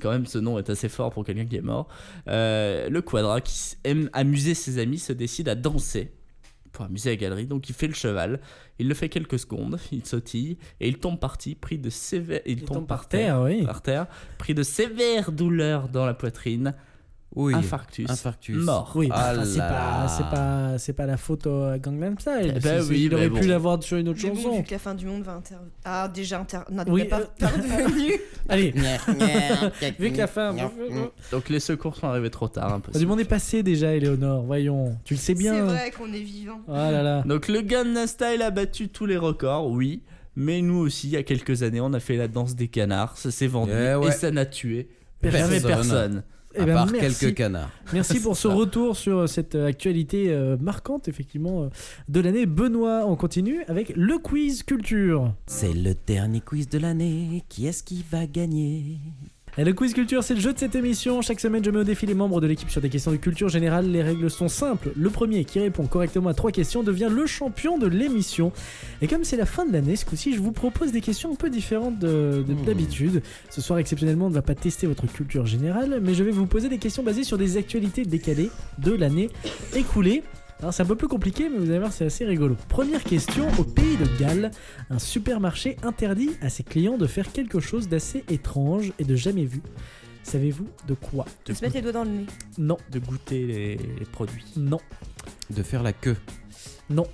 quand même, ce nom est assez fort pour quelqu'un qui est mort, le quadra qui aime amuser ses amis se décide à danser pour amuser la galerie, donc il fait le cheval, il le fait quelques secondes, il sautille et il tombe pris de sévères, il tombe par terre, oui. pris de sévères douleurs dans la poitrine, Oui. infarctus, mort. Oui, Ah enfin, là c'est pas la faute à Gangnam Style. Eh ben oui, Il mais aurait bon. pu l'avoir sur une autre Mais bon, chanson. vu que la fin du monde a déjà n'a Oui, pas parvenu. Allez, vu que la fin. Donc les secours sont arrivés trop tard, un peu. Du monde est passé déjà, Eleonore. Voyons, tu le sais bien. C'est vrai qu'on est vivant. Ah là là. Donc le Gangnam Style a battu tous les records, oui. Mais nous aussi, il y a quelques années, on a fait la danse des canards. Ça s'est vendu Eh ouais. et ça n'a tué Personne. jamais personne. Eh À ben, part merci. quelques canards. Merci pour ce Ça. retour sur cette actualité marquante, effectivement, de l'année. Benoît, on continue avec le quiz culture. C'est le dernier quiz de l'année. Qui est-ce qui va gagner? Et le quiz culture, c'est le jeu de cette émission. Chaque semaine, je mets au défi les membres de l'équipe sur des questions de culture générale. Les règles sont simples. Le premier qui répond correctement à 3 questions devient le champion de l'émission. Et comme c'est la fin de l'année, ce coup-ci, je vous propose des questions un peu différentes d'habitude. Ce soir, exceptionnellement, on ne va pas tester votre culture générale, mais je vais vous poser des questions basées sur des actualités décalées de l'année écoulée. Alors c'est un peu plus compliqué, mais vous allez voir, c'est assez rigolo. Première question, au pays de Galles, un supermarché interdit à ses clients de faire quelque chose d'assez étrange et de jamais vu. Savez-vous de quoi? De se mettre les doigts dans le nez. Non, De goûter les produits. non, De faire la queue. non.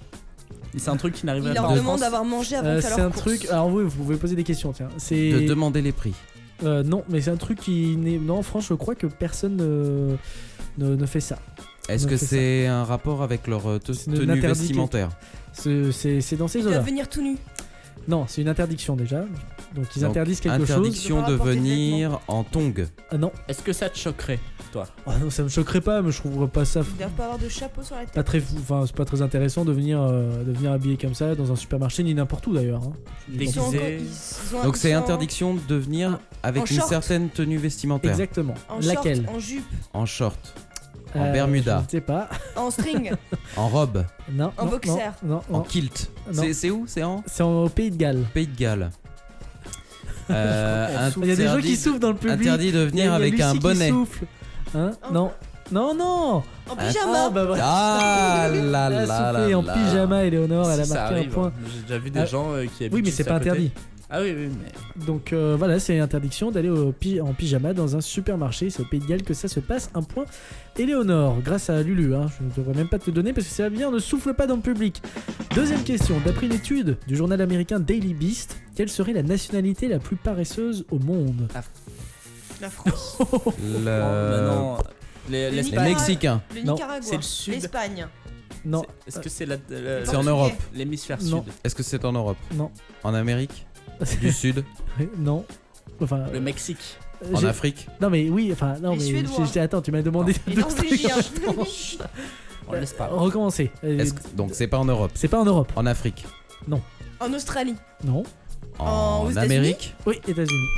C'est un truc qui Il n'arriverait pas leur en demande France. d'avoir mangé avant de faire C'est leur un course. truc. Alors vous pouvez poser des questions, tiens. C'est De demander les prix. non, mais c'est un truc qui n'est. Non, en France, je crois que personne ne fait ça. Est-ce On que fait ça. c'est un rapport avec leur C'est une tenue interdit vestimentaire? C'est dans ces Ils doivent eaux-là. venir tout nus. Non, c'est une interdiction déjà. Donc ils Donc, interdisent quelque chose. Interdiction Ils de peuvent pas porter de venir en tongs. Ah non. Est-ce que ça te choquerait, toi? Ah non, ça me choquerait pas, mais je trouverais pas ça Ils doivent pas avoir de chapeau sur la tête. pas très enfin c'est pas très intéressant de venir habillé comme ça dans un supermarché ni n'importe où d'ailleurs hein. Des- Ils sont encore- Déguisé. ils sont- Donc ils c'est sont interdiction de venir avec en une short. certaine tenue vestimentaire. Exactement. En Laquelle? short, en jupe, En short, En Bermuda. Je ne sais pas. en string, en robe, Non. En non, boxer. Non, en non. kilt. Non. C'est où? C'est en C'est au Pays de Galles. Pays de Galles. Il y a des gens qui soufflent dans le public. Interdit de Il y a- venir il y a avec Lucie un qui bonnet. souffle. Hein? Oh. Non. Non, non. en pyjama. Ah, bah voilà. Ah là Elle a là là soufflé en là. pyjama, Eleonore, elle a Si, ça marqué arrive, un point. hein. J'ai déjà vu des Ah. gens qui habitent Oui, mais c'est juste pas à côté. interdit. Ah oui, mais. Donc voilà, c'est interdiction d'aller en pyjama dans un supermarché. C'est au Pays de Galles que ça se passe. Un point, Éléonore, grâce à Lulu. Hein. Je ne devrais même pas te le donner parce que ça va bien, ne souffle pas dans le public. Deuxième question. D'après une étude du journal américain Daily Beast, quelle serait la nationalité la plus paresseuse au monde? La France. Bah non. Les Les L'Espagne. Mexicains. Le Non, Nicaragua. c'est le sud. L'Espagne. Non, Est-ce que c'est C'est en Europe. l'hémisphère Non. sud? Est-ce que c'est en Europe? non, En Amérique du Sud? non. Enfin, Le Mexique. En j'ai- Afrique? non mais oui, enfin non Les mais Suédois. attends, tu m'as demandé Les deux trucs Norvégiens. en même temps. On laisse pas. Recommencer. Donc c'est pas en Europe. C'est pas en Europe. En Afrique? En Australie. Non. Aux Amérique? Oui, États-Unis.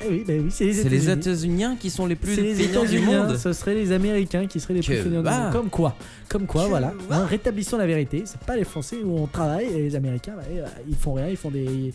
Eh oui, bah oui, c'est les C'est les États-Unis. États-Unis qui sont les plus C'est les feignants du États-Unis, monde. ce seraient les Américains qui seraient les plus Que feignants du va. monde. Comme quoi, Que voilà. va. Hein, rétablissons la vérité. C'est pas les Français où on travaille et les Américains, bah, ils font rien, ils font des.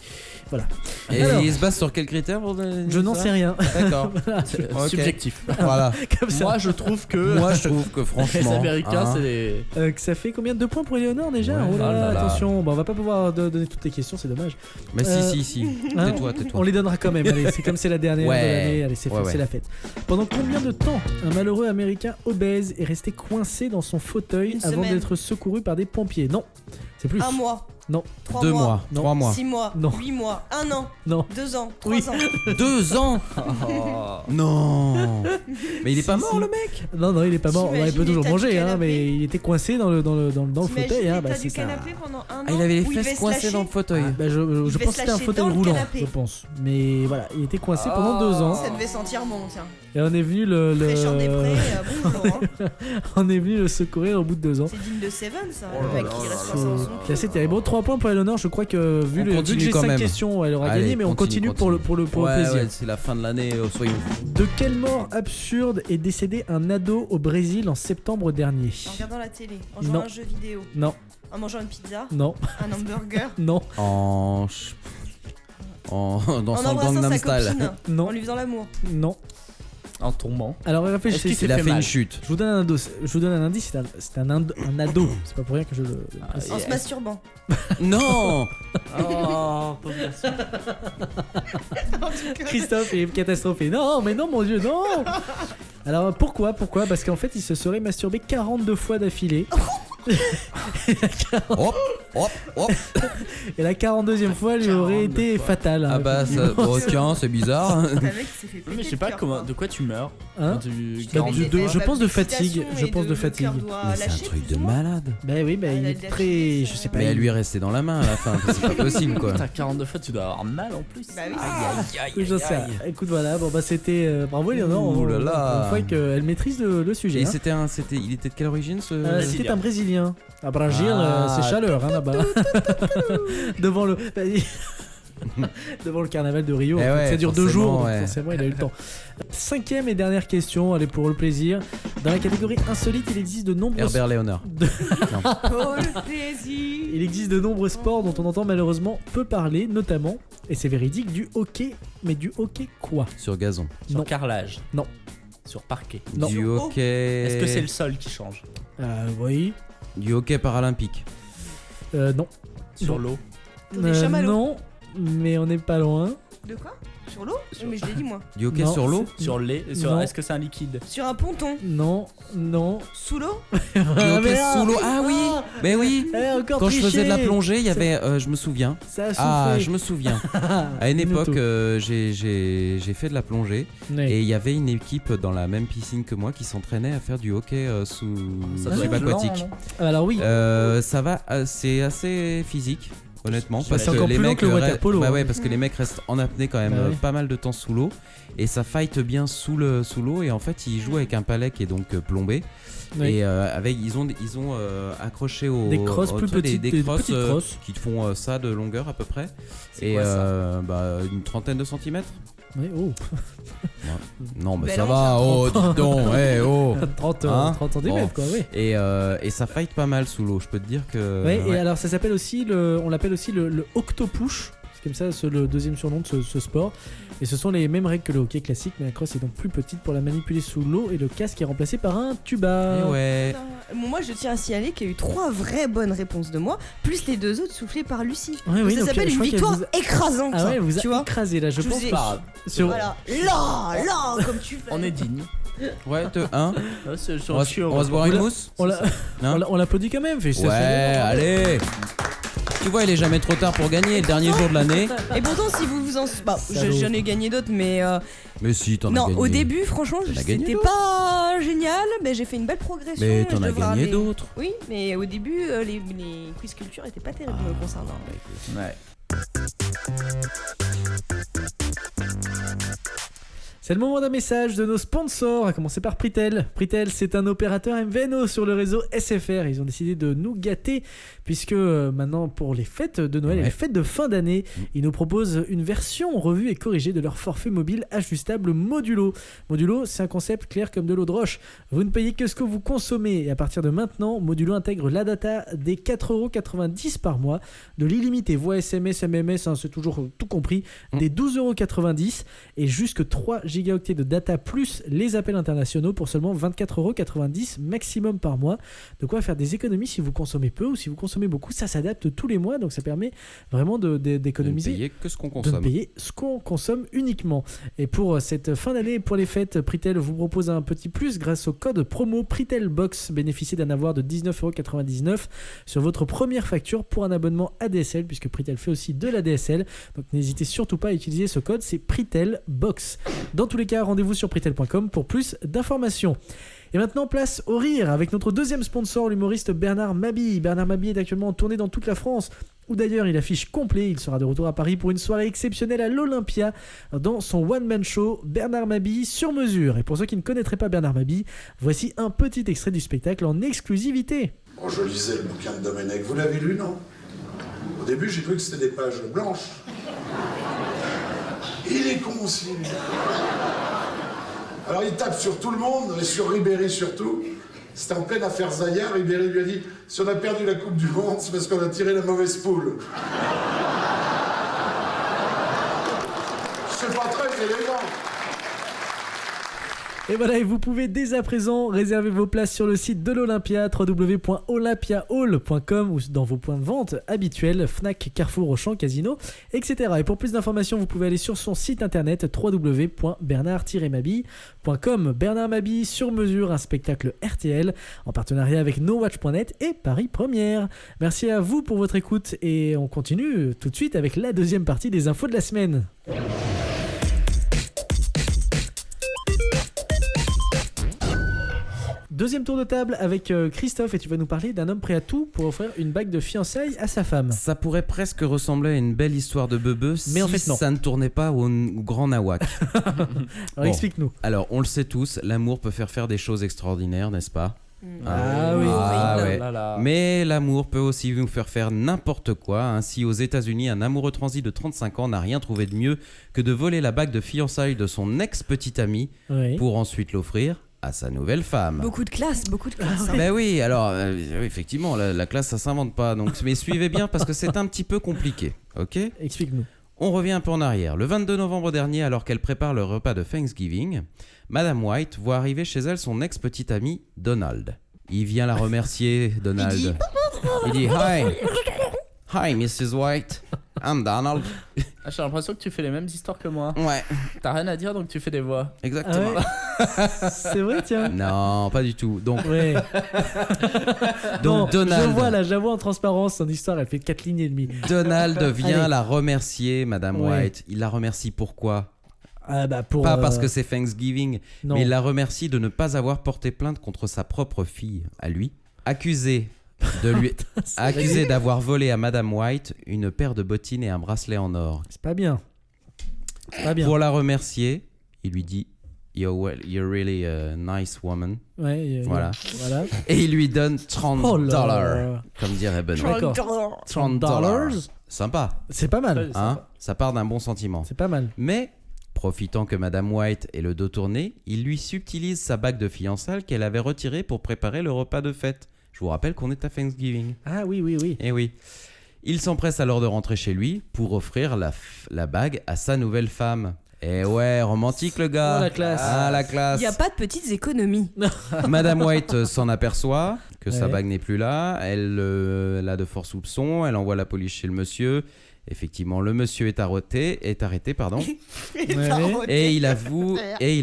Voilà. Et Alors. ils se basent sur quels critères pour Je n'en sais rien. D'accord. C'est Ok. subjectif. Voilà. Comme ça. Moi, je trouve que. Moi je trouve que franchement. Les Américains, hein, c'est les. Que ça fait combien de points pour Éléonore déjà? Ouais. Oh là Oh là, là là. attention. Bon, on va pas pouvoir donner toutes les questions, c'est dommage. Mais Euh, si. hein, Tais-toi. On les donnera quand même. Allez, c'est comme c'est la dernière Ouais. de l'année. Allez, c'est Ouais, ouais. la fête. Pendant combien de temps un malheureux Américain obèse est resté coincé dans son fauteuil Une avant semaine. d'être secouru par des pompiers? Non, c'est plus. 1 mois. Non. 3 2 mois. mois. Non. 3 mois. 6 mois. Non. 8 mois. 1 an. Non. 2 ans. 3 Oui. ans. 2 ans. Oh. Non. Mais il est pas Si, mort si. le mec. Non, il est pas mort. Ouais, il peut T'imagines toujours l'état du manger, hein, canapé mais il était coincé dans le fauteuil. T'imagines Hein, l'état c'est du ça. canapé pendant 1 an. Ah, il avait les où il devait fesses se coincées lâcher. dans le fauteuil. Bah, je devait pense se que c'était un lâcher fauteuil dans le roulant, canapé. je pense. Mais voilà, il était coincé pendant 2 ans. Ça devait sentir bon, tiens. Et on est venu le Fraîcheur des prés, bonjour. Hein. on est venu le secourir au bout de 2 ans. C'est digne de Seven, ça. Oh Le là mec là qui là reste là coincé dans son C'est cul. assez terrible. Bon, 3 points pour Eleanor. Je crois que vu On que continue j'ai quand 5 même. questions, elle aura Allez, gagné, mais on continue pour le Ouais, plaisir. ouais, c'est la fin de l'année, soyons fous. De quelle mort absurde est décédé un ado au Brésil en septembre dernier? En regardant la télé, en jouant Non. à un jeu vidéo, Non, en mangeant une pizza, non, un hamburger, non, Dans en son embrassant Gangnam sa Style. copine, en non, lui faisant l'amour. non. En tombant. Alors Est-ce réfléchissez. qu'il s'est Il a fait fait mal. une chute. Je vous donne un indice. C'est un ado. C'est pas pour rien que je le précise. En se masturbant. Non. Oh, pauvre garçon. Christophe est catastrophé. Non, mais non, mon Dieu, non. Alors pourquoi? Parce qu'en fait, il se serait masturbé 42 fois d'affilée. Hop, hop, hop. Et la 42e fois lui aurait 42 été fois. fatale. Ah bah, ça... oh, tiens, c'est bizarre. Le mec s'est fait péter Mais je sais le pas cœur, comment, quoi. de quoi tu meurs. Hein Quand tu- Bah, Mais du- il était je en pense de palpitation fatigue. Je et pense de le fatigue. cœur doit Mais c'est un lâcher, truc plus de ou moins. malade. Bah oui, bah Ah, il la est date très. finale, Je sais ça. pas. Mais elle il- lui est restée dans la main à la fin. C'est pas possible quoi. Putain, 42 fois, tu dois avoir mal en plus. Bah oui. Oui, je sais. Écoute, voilà. Bon, bah c'était. Bravo, Léonore. Ouh là là. Une fois qu'elle maîtrise le sujet. Et hein. il était de quelle origine ce C'était un Brésilien. À Brésil, Ah. c'est chaleur hein, là-bas. Devant le. Devant le carnaval de Rio. Eh En fait, ouais, ça dure 2 jours, forcément, donc ouais. forcément il a eu le temps. 5e et dernière question, allez pour le plaisir. Dans la catégorie insolite, il existe de nombreux. Herbert Léonard. Oh le plaisir. Il existe de nombreux sports dont on entend malheureusement peu parler, notamment, et c'est véridique, du hockey. Mais du hockey quoi? Sur gazon. Sur Non. carrelage. Non. Sur parquet. Non. Du Sur eau. hockey. Est-ce que c'est le sol qui change? Oui. Du hockey paralympique. Non. Sur Non. l'eau? Sur des chamallows. Non, mais on n'est pas loin. De quoi? Sur l'eau? Mais je l'ai dit moi. Du hockey Non, sur l'eau. Sur lait? Sur... Non. Est-ce que c'est un liquide? Sur un ponton. Non, non. Sous l'eau? Du hockey sous l'eau. Ah oui. Mais oui. Encore Quand je faisais de la triché. plongée, il y avait, je me souviens. Ça a soufflé. Ah, je me souviens. À une Dis-nous époque, tout. j'ai fait de la plongée Ouais. et il y avait une équipe dans la même piscine que moi qui s'entraînait à faire du hockey sous Ça doit être subaquatique. lent, non? Alors oui. Ça va, c'est assez physique. Honnêtement, C'est parce que encore les plus long mecs que le water polo, bah hein. ouais, parce que les mecs restent en apnée quand même Bah oui. pas mal de temps sous l'eau et ça fight bien sous l'eau et en fait ils jouent avec un palet qui est donc plombé Oui. et avec ils ont accroché au Des crosses plus petites, des crosses, petites crosses. qui font ça de longueur à peu près C'est et quoi, ça une trentaine de centimètres. Oui, oh. Non mais Bel ça engin. va, oh dis donc, eh, oh. 30 Hein 30 cm Bon. quoi, oui. Et ça fight pas mal sous l'eau, je peux te dire que Ouais, et ouais. alors ça s'appelle aussi on l'appelle aussi le octopush. C'est comme ça le deuxième surnom de ce sport. Et ce sont les mêmes règles que le hockey classique, mais la crosse est donc plus petite pour la manipuler sous l'eau et le casque est remplacé par un tuba. Eh ouais. Bon, moi, je tiens à signaler qu'il y a eu 3 vraies bonnes réponses de moi, plus les 2 autres soufflées par Lucie. Ouais, oui, ça donc, s'appelle je une crois qu'elle victoire vous écrasante. Ah ouais, elle vous a tu vois écrasé là, je Je pense. vous ai- Bah, Sur- Voilà, là, comme tu fais. on est digne. Ouais, hein Ouais, c'est sur on va, le chiot, on va se boire une mousse On l'a- Hein on l'applaudit quand même, Ouais, félicitations. allez. Tu vois, il est jamais trop tard pour gagner. Le dernier jour de l'année. Et pourtant, si vous vous en. Bah, Salaud. j'en ai gagné d'autres, mais. Mais si, t'en as Non, gagné. au début, franchement, T'en as gagné c'était d'autres. pas génial, mais j'ai fait une belle progression. Mais et t'en je as devrais gagné ramener- d'autres. Oui, mais au début, les quiz culture étaient pas terribles me concernant. Ouais. C'est le moment d'un message de nos sponsors, à commencer par Pritel. Pritel, c'est un opérateur MVNO sur le réseau SFR. Ils ont décidé de nous gâter, puisque maintenant, pour les fêtes de Noël et les fêtes de fin d'année, ils nous proposent une version revue et corrigée de leur forfait mobile ajustable Modulo. Modulo, c'est un concept clair comme de l'eau de roche. Vous ne payez que ce que vous consommez. Et à partir de maintenant, Modulo intègre la data des 4,90€ par mois, de l'illimité voix SMS, MMS, c'est toujours tout compris, des 12,90€ et jusque 3 gigaoctets de data plus les appels internationaux pour seulement 24,90€ maximum par mois. De quoi faire des économies si vous consommez peu ou si vous consommez beaucoup. Ça s'adapte tous les mois, donc ça permet vraiment d'économiser. De ne payer que ce qu'on De ne consomme. payer ce qu'on consomme uniquement. Et pour cette fin d'année, pour les fêtes, Pritel vous propose un petit plus grâce au code promo PritelBox. Bénéficiez d'un avoir de 19,99€ sur votre première facture pour un abonnement ADSL, puisque Pritel fait aussi de l'ADSL. Donc n'hésitez surtout pas à utiliser ce code, c'est PritelBox. Dans tous les cas, rendez-vous sur pritel.com pour plus d'informations. Et maintenant, place au rire avec notre deuxième sponsor, l'humoriste Bernard Mabille. Bernard Mabille est actuellement en tournée dans toute la France, où d'ailleurs il affiche complet. Il sera de retour à Paris pour une soirée exceptionnelle à l'Olympia dans son one-man show Bernard Mabille sur mesure. Et pour ceux qui ne connaîtraient pas Bernard Mabille, voici un petit extrait du spectacle en exclusivité. Bon, je lisais le bouquin de Domenech. Vous l'avez lu, non? Au début, j'ai cru que c'était des pages blanches. Il est con aussi. lui. Alors, il tape sur tout le monde, et sur Ribéry surtout. C'était en pleine affaire Zaïa. Ribéry lui a dit « Si on a perdu la Coupe du Monde, c'est parce qu'on a tiré la mauvaise poule. » C'est pas très élégant. Et voilà, et vous pouvez dès à présent réserver vos places sur le site de l'Olympia, www.olympiahall.com, ou dans vos points de vente habituels, Fnac, Carrefour, Auchan, Casino, etc. Et pour plus d'informations, vous pouvez aller sur son site internet www.bernard-mabille.com. Bernard Mabille sur mesure, un spectacle RTL en partenariat avec NoWatch.net et Paris Première. Merci à vous pour votre écoute et on continue tout de suite avec la deuxième partie des infos de la semaine. Deuxième tour de table avec Christophe, et tu vas nous parler d'un homme prêt à tout pour offrir une bague de fiançailles à sa femme. Ça pourrait presque ressembler à une belle histoire de beubeu Mais si en fait, non. ça ne tournait pas au grand nawak. Alors Bon. explique-nous. Alors, on le sait tous, l'amour peut faire des choses extraordinaires, n'est-ce pas? Ah oui. Ah Oh ouais. là là. Mais l'amour peut aussi nous faire n'importe quoi. Ainsi, aux États-Unis, un amoureux transi de 35 ans n'a rien trouvé de mieux que de voler la bague de fiançailles de son ex-petite ami Oui. pour ensuite l'offrir à sa nouvelle femme. Beaucoup de classe, beaucoup de classe. hein. Ben oui, alors oui, effectivement, la classe ça s'invente pas. Donc, mais suivez bien parce que c'est un petit peu compliqué. Ok ? Explique-nous. On revient un peu en arrière. Le 22 novembre dernier, alors qu'elle prépare le repas de Thanksgiving, Madame White voit arriver chez elle son ex-petit ami Donald. Il vient la remercier, Donald. Il dit Hi, hi Mrs. White, I'm Donald. Ah, j'ai l'impression que tu fais les mêmes histoires que moi. Ouais, T'as rien à dire donc tu fais des voix. exactement. Ah ouais. C'est vrai, tiens. Non, pas du tout. Donc, Ouais. donc Bon, Donald. je vois en transparence son histoire, elle fait 4 lignes et demie. Donald vient Allez. la remercier, Madame Ouais. White. Il la remercie pourquoi? Ah bah pour Pas parce que c'est Thanksgiving, non. mais il la remercie de ne pas avoir porté plainte contre sa propre fille, à lui, accusé d'avoir volé à Madame White une paire de bottines et un bracelet en or. C'est pas bien. C'est pas bien. Pour la remercier, il lui dit you're really a nice woman. Ouais, Voilà. Voilà. Et il lui donne $30, Oh là là. comme dirait Benoît. D'accord. $30. Sympa, C'est pas mal. hein? Ça part d'un bon sentiment. C'est pas mal. Mais, profitant que Madame White ait le dos tourné, il lui subtilise sa bague de fiançailles qu'elle avait retirée pour préparer le repas de fête. Je vous rappelle qu'on est à Thanksgiving. Ah oui, oui, oui. Eh oui. Il s'empresse alors de rentrer chez lui pour offrir la bague à sa nouvelle femme. Et ouais, romantique le gars. Oh, la classe. Ah, la Il classe. n'y a pas de petites économies. Madame White s'en aperçoit que sa Ouais. bague n'est plus là. Elle a de forts soupçons. Elle envoie la police chez le monsieur. Effectivement, le monsieur est arrêté. Ouais. Et il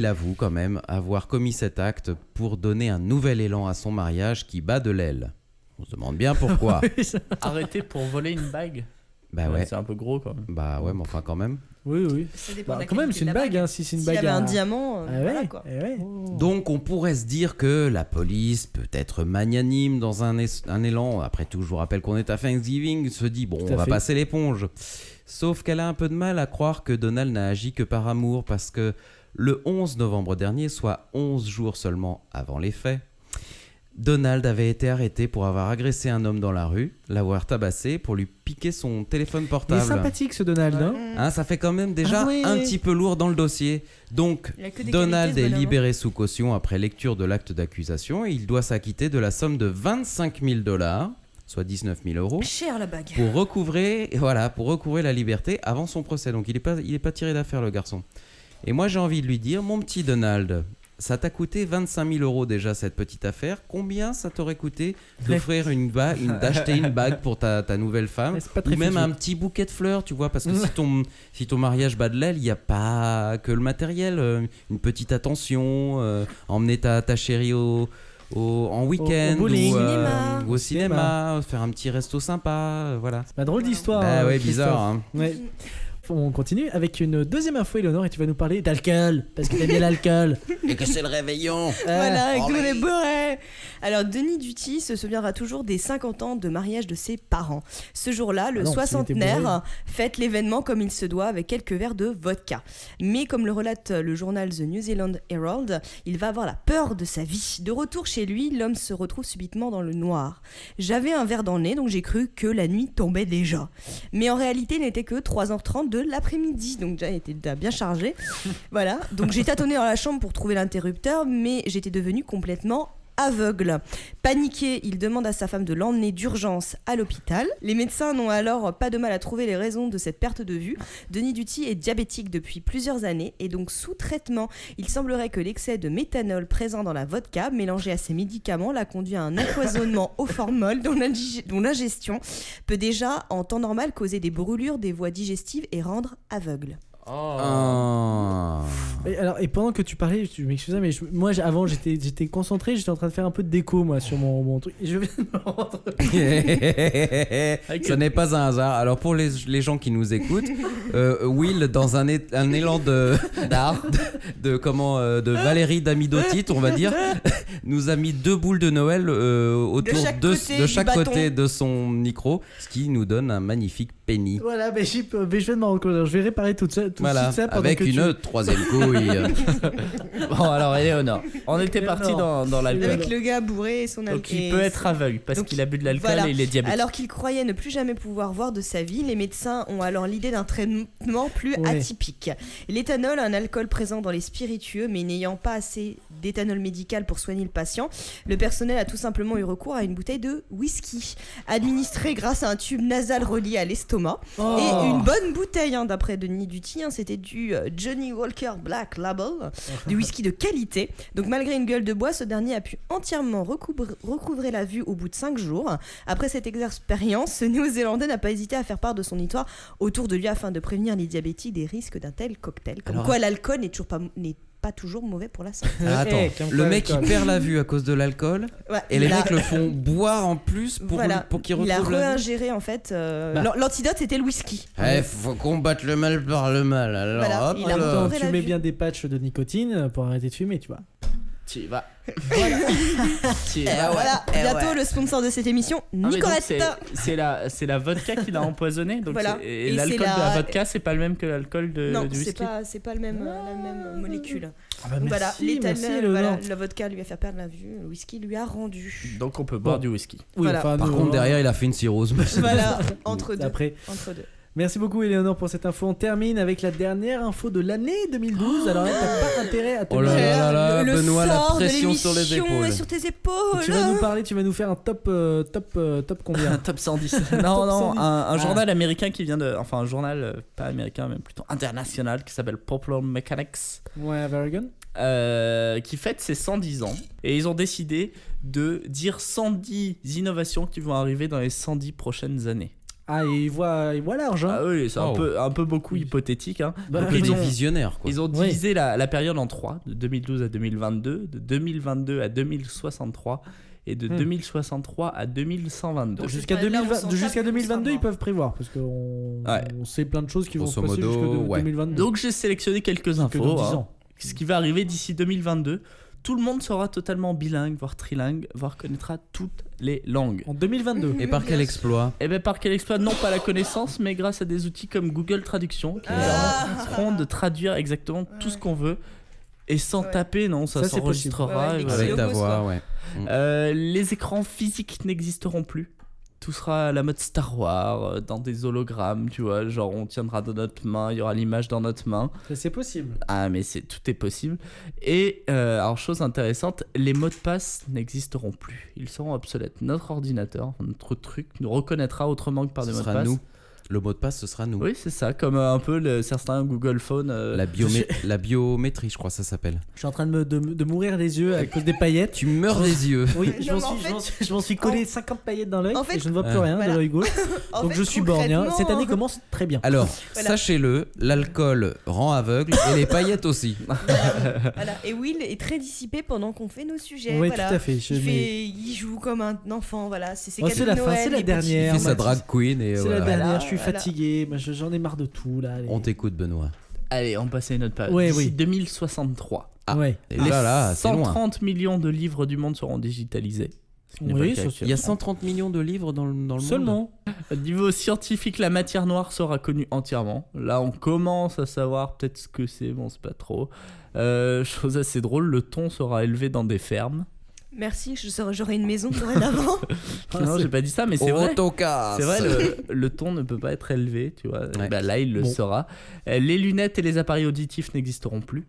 avoue quand même avoir commis cet acte pour donner un nouvel élan à son mariage qui bat de l'aile. On se demande bien pourquoi. Arrêté pour voler une bague. Bah ouais. C'est un peu gros quand même. Bah ouais, mais enfin quand même. Oui. Ça dépend Bah, de la quand même, qualité c'est de une la bague, hein, si c'est une S'il y bague. avait un à- diamant, Ah ouais, voilà quoi. eh ouais. Donc on pourrait se dire que la police peut être magnanime dans un élan. Après tout, je vous rappelle qu'on est à Thanksgiving, se dit bon, Tout à on va fait. passer l'éponge. Sauf qu'elle a un peu de mal à croire que Donald n'a agi que par amour parce que le 11 novembre dernier, soit 11 jours seulement avant les faits, Donald avait été arrêté pour avoir agressé un homme dans la rue, l'avoir tabassé pour lui piquer son téléphone Il est portable. sympathique ce Donald, hein. Hein, ça fait quand même déjà Ah ouais. un petit peu lourd dans le dossier. Donc, Il a que des Donald qualités, ce est bonhomme. libéré sous caution après lecture de l'acte d'accusation et il doit s'acquitter de la somme de 25 000 $, soit 19 000 euros, Cher la bague. pour recouvrer la liberté avant son procès. Donc, il est pas tiré d'affaire, le garçon. Et moi, j'ai envie de lui dire, mon petit Donald, ça t'a coûté 25 000 euros déjà cette petite affaire. Combien ça t'aurait coûté d'offrir d'acheter une bague pour ta nouvelle femme, Ouais, c'est pas ou très même fifi. un petit bouquet de fleurs, tu vois, parce que si ton mariage bat de l'aile, il n'y a pas que le matériel, une petite attention, emmener ta chérie en week-end au bowling. ou au cinéma, faire un petit resto sympa, voilà. C'est pas drôle d'histoire. Ah ouais, Christophe. bizarre. Hein. Ouais. On continue avec une deuxième info, Eleonore, et tu vas nous parler d'alcool, parce que t'aimes bien l'alcool. Et que c'est le réveillon. Voilà, avec Oh, tous mais- les bourrets. Alors, Denis Duty se souviendra toujours des 50 ans de mariage de ses parents. Ce jour-là, le Ah non, s'il était soixantenaire bourré. fête l'événement comme il se doit, avec quelques verres de vodka. Mais comme le relate le journal The New Zealand Herald, il va avoir la peur de sa vie. De retour chez lui, l'homme se retrouve subitement dans le noir. J'avais un verre dans le nez, donc j'ai cru que la nuit tombait déjà. Mais en réalité, il n'était que 3h30 de l'après-midi, donc déjà, il était déjà bien chargé. Voilà, donc j'ai tâtonné dans la chambre pour trouver l'interrupteur, mais j'étais devenu complètement aveugle. Paniqué, il demande à sa femme de l'emmener d'urgence à l'hôpital. Les médecins n'ont alors pas de mal à trouver les raisons de cette perte de vue. Denis Duty est diabétique depuis plusieurs années et donc sous traitement. Il semblerait que l'excès de méthanol présent dans la vodka mélangé à ses médicaments l'a conduit à un empoisonnement au formol dont l'ingestion peut déjà en temps normal causer des brûlures des voies digestives et rendre aveugle. Oh. Et pendant que tu parlais, je m'excusais, mais avant j'étais concentré, j'étais en train de faire un peu de déco moi sur mon truc. Et je viens de me rendre. Ce n'est pas un hasard. Alors pour les gens qui nous écoutent, Will, dans un élan de Valérie Damidotite, on va dire, nous a mis 2 boules de Noël autour de chaque côté de son micro, ce qui nous donne un magnifique penny. Voilà, mais je viens de m'en rendre compte. Alors, je vais réparer tout de suite ça pendant avec que une troisième couille. Bon, alors, Eleonore, on était parti dans l'alcool. Avec le gars bourré et son alcool. Donc, il peut être aveugle parce Donc, qu'il a bu de l'alcool voilà. et il est diabétique. Alors qu'il croyait ne plus jamais pouvoir voir de sa vie, les médecins ont alors l'idée d'un traitement plus atypique. L'éthanol, un alcool présent dans les spiritueux, mais n'ayant pas assez d'éthanol médical pour soigner le patient, le personnel a tout simplement eu recours à une bouteille de whisky, administrée grâce à un tube nasal relié à l'estomac. Oh. Et une bonne bouteille, d'après Denis Duty, c'était du Johnny Walker Black Label, du whisky de qualité. Donc malgré une gueule de bois, ce dernier a pu entièrement recouvrer la vue au bout de 5 jours. Après cette expérience, ce Néo-Zélandais n'a pas hésité à faire part de son histoire autour de lui afin de prévenir les diabétiques des risques d'un tel cocktail. Comme quoi l'alcool n'est pas toujours mauvais pour la santé. Ah, attends, comme le quoi, mec il l'alcool. perd la vue à cause de l'alcool Ouais, et les il a- mecs le font boire en plus pour qu'il il a retrouve la vue. réingéré en fait. L'antidote c'était le whisky. Faut combattre le mal par le mal. Alors, Voilà, hop il a là. Attends, retrouvé tu la mets vue. bien des patchs de nicotine pour arrêter de fumer, tu vois. Tu y vas. Tu y Et vas. voilà, bientôt le sponsor de cette émission, Ah, mais donc, Nicorette. c'est la vodka qui l'a empoisonné. Donc Voilà. et Et l'alcool c'est de la la- vodka, c'est pas le même que l'alcool Non, du whisky. c'est pas la même molécule. Ah bah Donc voilà, merci, l'éthanol, voilà, Eleonore. la vodka lui a fait perdre la vue, le whisky lui a rendu. Donc on peut boire Bon. du whisky. Oui, Voilà. enfin, Par nous, contre, derrière, il a fait une cirrhose. Voilà, entre deux. Après. Entre deux. Merci beaucoup Éléonore pour cette info. On termine avec la dernière info de l'année 2012. Alors là, t'as pas intérêt à te Oh là là là là, Le Benoît, la sort de pression sur les l'émission épaules. est sur tes épaules. Tu vas nous parler, tu vas nous faire un top combien Un top 110. Non, non, 110. un journal américain qui vient de. Enfin, un journal pas américain, mais plutôt international qui s'appelle Popular Mechanics. Ouais, very good. Qui fête ses 110 ans. Et ils ont décidé de dire 110 innovations qui vont arriver dans les 110 prochaines années. Ah, il voit large. Hein. Ah oui, c'est Oh. un peu beaucoup hypothétique. Hein. Bah, Donc, Un peu ils des ont- visionnaires, quoi. Ils ont Oui. divisé la période en 3, de 2012 à 2022, de 2022 à 2063 et de 2063 à 2122. Donc, Jusqu'à là, on 2020 s'en jusqu'à tape 2022, ils constamment. peuvent prévoir parce qu'on Ouais. on sait plein de choses qui vont Grosso se passer modo, jusqu'à ouais. 2022. Donc j'ai sélectionné quelques Que infos. dans 10 hein. ans. Ce qui va arriver d'ici 2022. Tout le monde sera totalement bilingue, voire trilingue, voire connaîtra toutes les langues. En 2022. Et par quel exploit? Et bien par quel exploit? Non pas la connaissance, mais grâce à des outils comme Google Traduction qui nous permettront de traduire exactement tout ce qu'on veut et sans Ouais. taper, non, ça Ça, c'est s'enregistrera. possible. et Ouais, voilà. Avec ta logos, voix, quoi. ouais. Les écrans physiques n'existeront plus. Tout sera à la mode Star Wars, dans des hologrammes, tu vois, genre on tiendra dans notre main, il y aura l'image dans notre main. Ça, c'est possible. Ah mais tout est possible. Et alors chose intéressante, les mots de passe n'existeront plus. Ils seront obsolètes. Notre ordinateur, notre truc, nous reconnaîtra autrement que par Ce des mots de sera passe. nous. Le mot de passe, ce sera nous. Oui c'est ça, comme un peu certains Google Phone. La biométrie, je crois, ça s'appelle. Je suis en train de mourir des yeux à cause des paillettes. Tu meurs des yeux. Oui, Non, mais en je m'en suis collé 50 paillettes dans l'œil en fait- et je ne vois plus rien Voilà. de l'œil gauche. En Donc fait, je suis borgne. Hein. concrètement- Cette année commence très bien. Alors, Voilà. sachez-le, l'alcool rend aveugle et les paillettes aussi. Voilà. Et Will est très dissipé pendant qu'on fait nos sujets. Oui, voilà. tout à fait. Il joue comme un enfant. Voilà. C'est ses Oh, cadeaux c'est de la fin, Noël, c'est la les dernière. Il fait Merde, sa drag queen et C'est voilà. la dernière, Voilà, je suis voilà. fatigué, j'en ai marre de tout là. allez. On t'écoute, Benoît. Allez, on passe à une autre période. Ouais, D'ici oui. 2063. Ah. Ouais. Et Les là, c'est loin. 130 millions de livres du monde seront digitalisés. Ce qui n'est pas Oui, le cas ça, actuellement. Il y a 130 millions de livres dans le monde. Seulement. Au niveau scientifique, la matière noire sera connue entièrement. Là, on commence à savoir peut-être ce que c'est, bon, c'est pas trop. Chose assez drôle, le thon sera élevé dans des fermes. Merci. J'aurai une maison dorénavant. Ah, non, c'est- j'ai pas dit ça, mais c'est vrai. Autocasse. C'est vrai, le thon ne peut pas être élevé, tu vois. Ouais. Bah, là, il le Bon. sera. Les lunettes et les appareils auditifs n'existeront plus.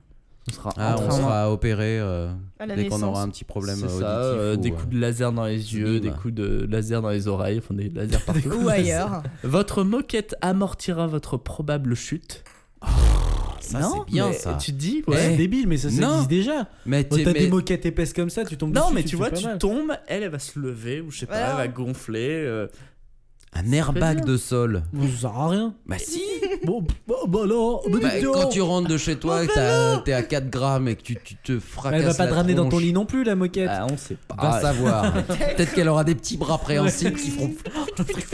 On sera Ah, en on train- sera opéré À la dès qu'on naissance. aura un petit problème C'est auditif. ça, ou, des coups de laser dans les yeux, bim. des coups de laser dans les oreilles, enfin des lasers partout. Ou ailleurs. Votre moquette amortira votre probable chute. Ça, Non, c'est bien mais ça. Tu te dis, Ouais, ouais. c'est débile, mais ça Non. existe déjà. Mais Oh, t'as mais- des moquettes épaisses comme ça, tu tombes Non, dessus, mais te tu fais vois, pas tu mal. tombes, elle va se lever, ou je sais pas, Voilà. elle va gonfler. un airbag bien. de sol. Bon, ça sert à rien. Bah si. Bon, bah alors, bah, Bah, dis donc. quand tu rentres de chez toi et que t'es à 4 grammes et que tu te fracasses Elle va pas la te ramener dans ton tronche, lit non plus, la moquette. Ah, on sait pas. Va savoir. Peut-être qu'elle aura des petits bras préhensibles qui feront.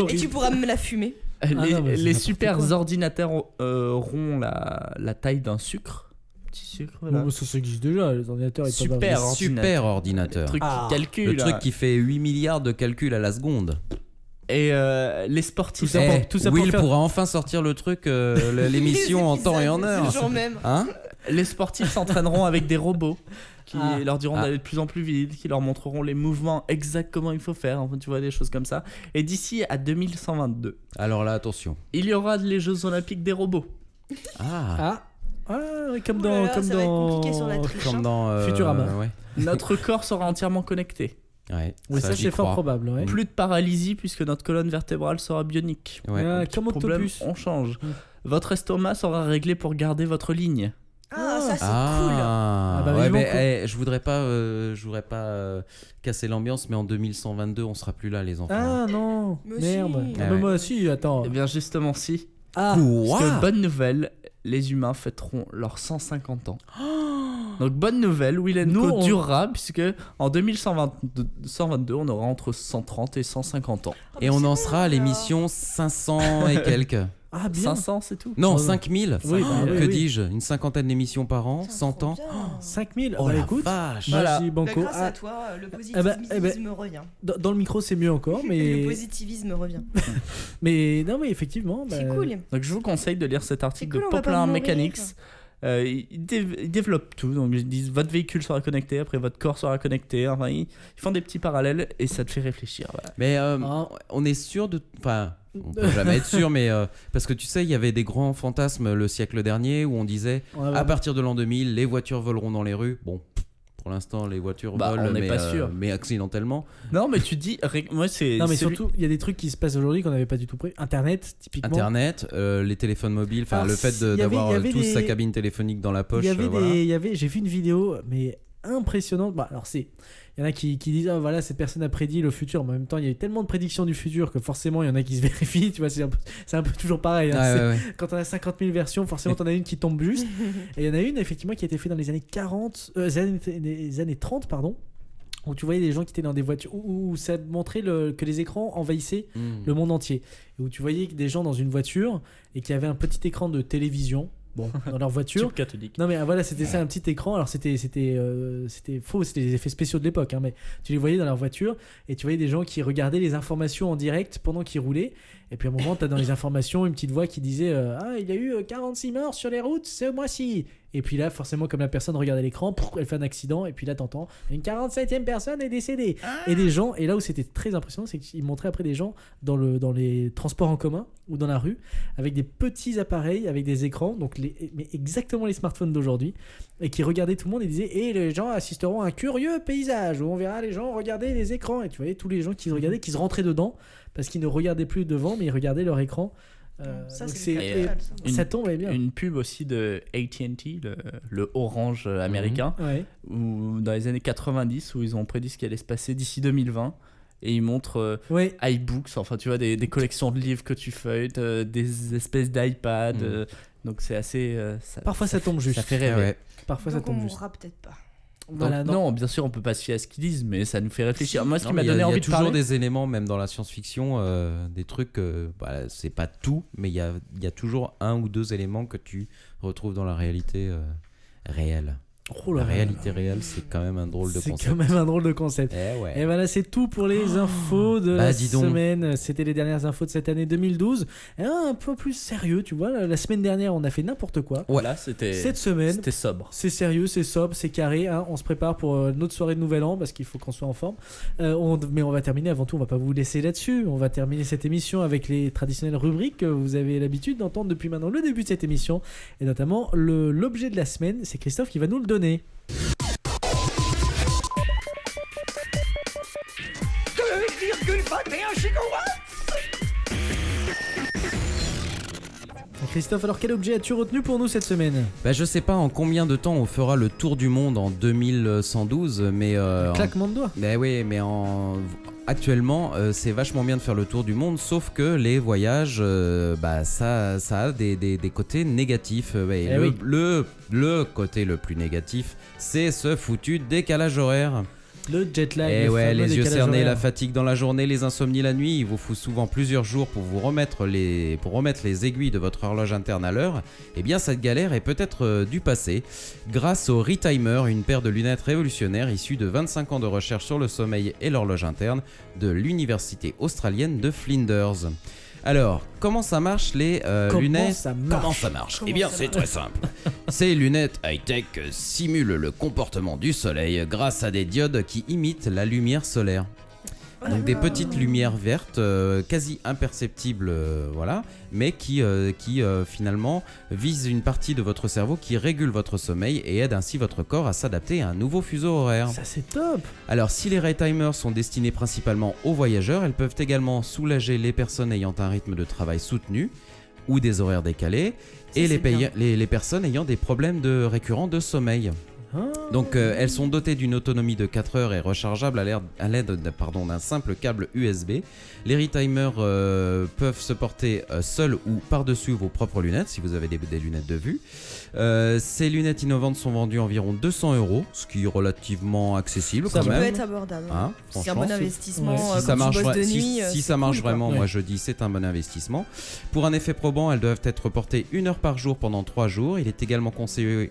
Et tu pourras me la fumer. Les, non, mais c'est les n'importe super quoi. ordinateurs auront la taille d'un sucre. Petit sucre, voilà. Bon, ça existe déjà, les ordinateurs. ils peuvent Super avoir- Super Le ordinateur. truc Ah. qui calcule. Le truc hein. qui fait 8 milliards de calculs à la seconde. Et les sportifs. Tout ça pour- Eh, tout ça pour Will faire- pourra enfin sortir le truc, l'émission en temps et en heure. Le jour même. Hein? Les sportifs s'entraîneront avec des robots qui Ah. leur diront Ah. d'aller de plus en plus vite, qui leur montreront les mouvements exacts comment il faut faire, enfin, tu vois, des choses comme ça. Et d'ici à 2122, Alors là, attention. il y aura les Jeux Olympiques des robots. Ah, Oui, comme Ouh là dans. là, comme ça va être dans... compliqué sur la triche. comme dans Futurama. Ouais. Notre corps sera entièrement connecté. Ouais, Oui, ça, j'y c'est fort crois. probable. Ouais. Plus de paralysie puisque notre colonne vertébrale sera bionique. Ouais. Ah, comme Problème, Octopus. on change. Mm. Votre estomac sera réglé pour garder votre ligne. Ah, ça c'est cool. Ah, bah, ouais, vivement, mais quoi. je voudrais pas casser l'ambiance, mais en 2122, on sera plus là, les enfants. Ah non, Mais merde. si. Ah, Ah bah, ouais. moi aussi, attends. Eh bien justement si. Ah, Quoi? Parce que bonne nouvelle, les humains fêteront leurs 150 ans. Donc bonne nouvelle, Will Nous, Co on- durera puisque en 2122 on aura entre 130 et 150 ans. Et on en sera à l'émission 500 et quelques. ah bien. 500 c'est tout. Non, Ouais. 5000. Oui, bah, oui, Que oui. dis-je? Une cinquantaine d'émissions par an, 100 ans. 5000. Oh bah la écoute, vache. Voilà. vas-y, Bah, Banco. grâce Ah, à toi, le eh ben, positivisme revient. dans le micro, c'est mieux encore, Le mais. positivisme revient. Mais non, oui, effectivement. C'est bah, cool. Donc je vous conseille de lire cet article C'est cool, de on va pas Popular mourir. Mechanics Ils développent tout, donc ils disent votre véhicule sera connecté, après votre corps sera connecté. Enfin, ils font des petits parallèles et ça te fait réfléchir. Voilà. Mais on est sûr de. Enfin, on peut jamais être sûr, mais parce que tu sais, il y avait des grands fantasmes le siècle dernier où on disait à partir de l'an 2000, les voitures voleront dans les rues. Bon. Pour l'instant, les voitures volent, on n'est pas sûr. Mais accidentellement. Non, mais tu dis, moi c'est. Non, mais surtout, il y a des trucs qui se passent aujourd'hui qu'on n'avait pas du tout prévu. Internet, typiquement. Internet, les téléphones mobiles, enfin Alors, le fait d'avoir tous sa cabine téléphonique dans la poche. J'ai vu une vidéo, mais impressionnante. Bah, alors il y en a qui disent voilà, cette personne a prédit le futur, mais en même temps il y a eu tellement de prédictions du futur que forcément il y en a qui se vérifient, tu vois, c'est un peu toujours pareil, hein. Ouais. Quand on a 50 000 versions, forcément t'en as une qui tombe juste. Et il y en a une effectivement qui a été faite dans les années 30 pardon, où tu voyais des gens qui étaient dans des voitures où ça montrait que les écrans envahissaient le monde entier, et où tu voyais des gens dans une voiture et qui avaient un petit écran de télévision dans leur voiture. Type catholique. Non mais voilà, c'était ça, un petit écran. Alors c'était faux, c'était des effets spéciaux de l'époque, hein, mais tu les voyais dans leur voiture et tu voyais des gens qui regardaient les informations en direct pendant qu'ils roulaient. Et puis à un moment, tu as dans les informations une petite voix qui disait il y a eu 46 morts sur les routes ce mois-ci. Et puis là, forcément, comme la personne regardait l'écran, elle fait un accident, et puis là, t'entends une 47e personne est décédée. Et des gens, et là où c'était très impressionnant, c'est qu'ils montraient après des gens dans les transports en commun ou dans la rue, avec des petits appareils, avec des écrans, mais exactement les smartphones d'aujourd'hui, et qui regardaient tout le monde et disaient et les gens assisteront à un curieux paysage où on verra les gens regarder les écrans. Et tu voyais tous les gens qui regardaient, qui se rentraient dedans, parce qu'ils ne regardaient plus devant, mais ils regardaient leur écran. Ça, donc c'est ça tombe bien. Une pub aussi de AT&T, le Orange américain, où dans les années 90, où ils ont prédit ce qui allait se passer d'ici 2020. Et ils montrent iBooks, enfin tu vois, des collections de livres que tu feuilletes, des espèces d'iPad. Donc c'est assez. Parfois ça tombe juste. Ça fait rêver. Parfois donc ça tombe on juste. mourra peut-être pas. Voilà, non, bien sûr, on peut pas se fier à ce qu'ils disent, mais ça nous fait réfléchir. Moi, ce qui m'a Il donné envie de parler. Il y a toujours des éléments, même dans la science-fiction, des trucs, c'est pas tout, mais il y a toujours un ou deux éléments que tu retrouves dans la réalité réelle. La réalité réelle, c'est quand même un drôle de concept. C'est quand même un drôle de concept. Et voilà, c'est tout pour les infos de la semaine. C'était les dernières infos de cette année 2012. Et un peu plus sérieux, tu vois. La semaine dernière, on a fait n'importe quoi. Voilà, c'était. Cette semaine, c'était sobre. C'est sérieux, c'est sobre, c'est carré. Hein. On se prépare pour notre soirée de Nouvel An parce qu'il faut qu'on soit en forme. Mais on va terminer avant tout. On va pas vous laisser là-dessus. On va terminer cette émission avec les traditionnelles rubriques que vous avez l'habitude d'entendre depuis maintenant le début de cette émission. Et notamment l'objet de la semaine. C'est Christophe qui va nous le donner. 2,21 gigawatts. Christophe, alors quel objet as-tu retenu pour nous cette semaine ? Je sais pas en combien de temps on fera le tour du monde en 2112, mais... claquement de doigts. Oui, mais actuellement, c'est vachement bien de faire le tour du monde, sauf que les voyages, ça a des côtés négatifs. Le côté le plus négatif, c'est ce foutu décalage horaire. Le jet lag. Les yeux cernés, la fatigue dans la journée, les insomnies la nuit. Il vous faut souvent plusieurs jours pour remettre les aiguilles de votre horloge interne à l'heure. Eh bien, cette galère est peut-être du passé. Grâce au Retimer, une paire de lunettes révolutionnaires issues de 25 ans de recherche sur le sommeil et l'horloge interne de l'université australienne de Flinders. Alors, comment ça marche les lunettes ? Comment ça marche ? Eh bien, c'est très simple. Ces lunettes high-tech simulent le comportement du soleil grâce à des diodes qui imitent la lumière solaire. Donc des petites lumières vertes quasi imperceptibles, mais qui finalement visent une partie de votre cerveau qui régule votre sommeil et aide ainsi votre corps à s'adapter à un nouveau fuseau horaire. Ça c'est top. Alors si les Retimers sont destinés principalement aux voyageurs, elles peuvent également soulager les personnes ayant un rythme de travail soutenu ou des horaires décalés et les personnes ayant des problèmes récurrents de sommeil. Donc elles sont dotées d'une autonomie de 4 heures et rechargeables à l'aide d'un simple câble USB. Les Retimers peuvent se porter seuls ou par-dessus vos propres lunettes si vous avez des lunettes de vue. Ces lunettes innovantes sont vendues environ 200 €, ce qui est relativement accessible quand même. Ça peut être abordable. C'est un bon investissement. Si ça marche, ça marche vraiment, quoi. moi je dis c'est un bon investissement. Pour un effet probant, elles doivent être portées 1 heure par jour pendant 3 jours. Il est également conseillé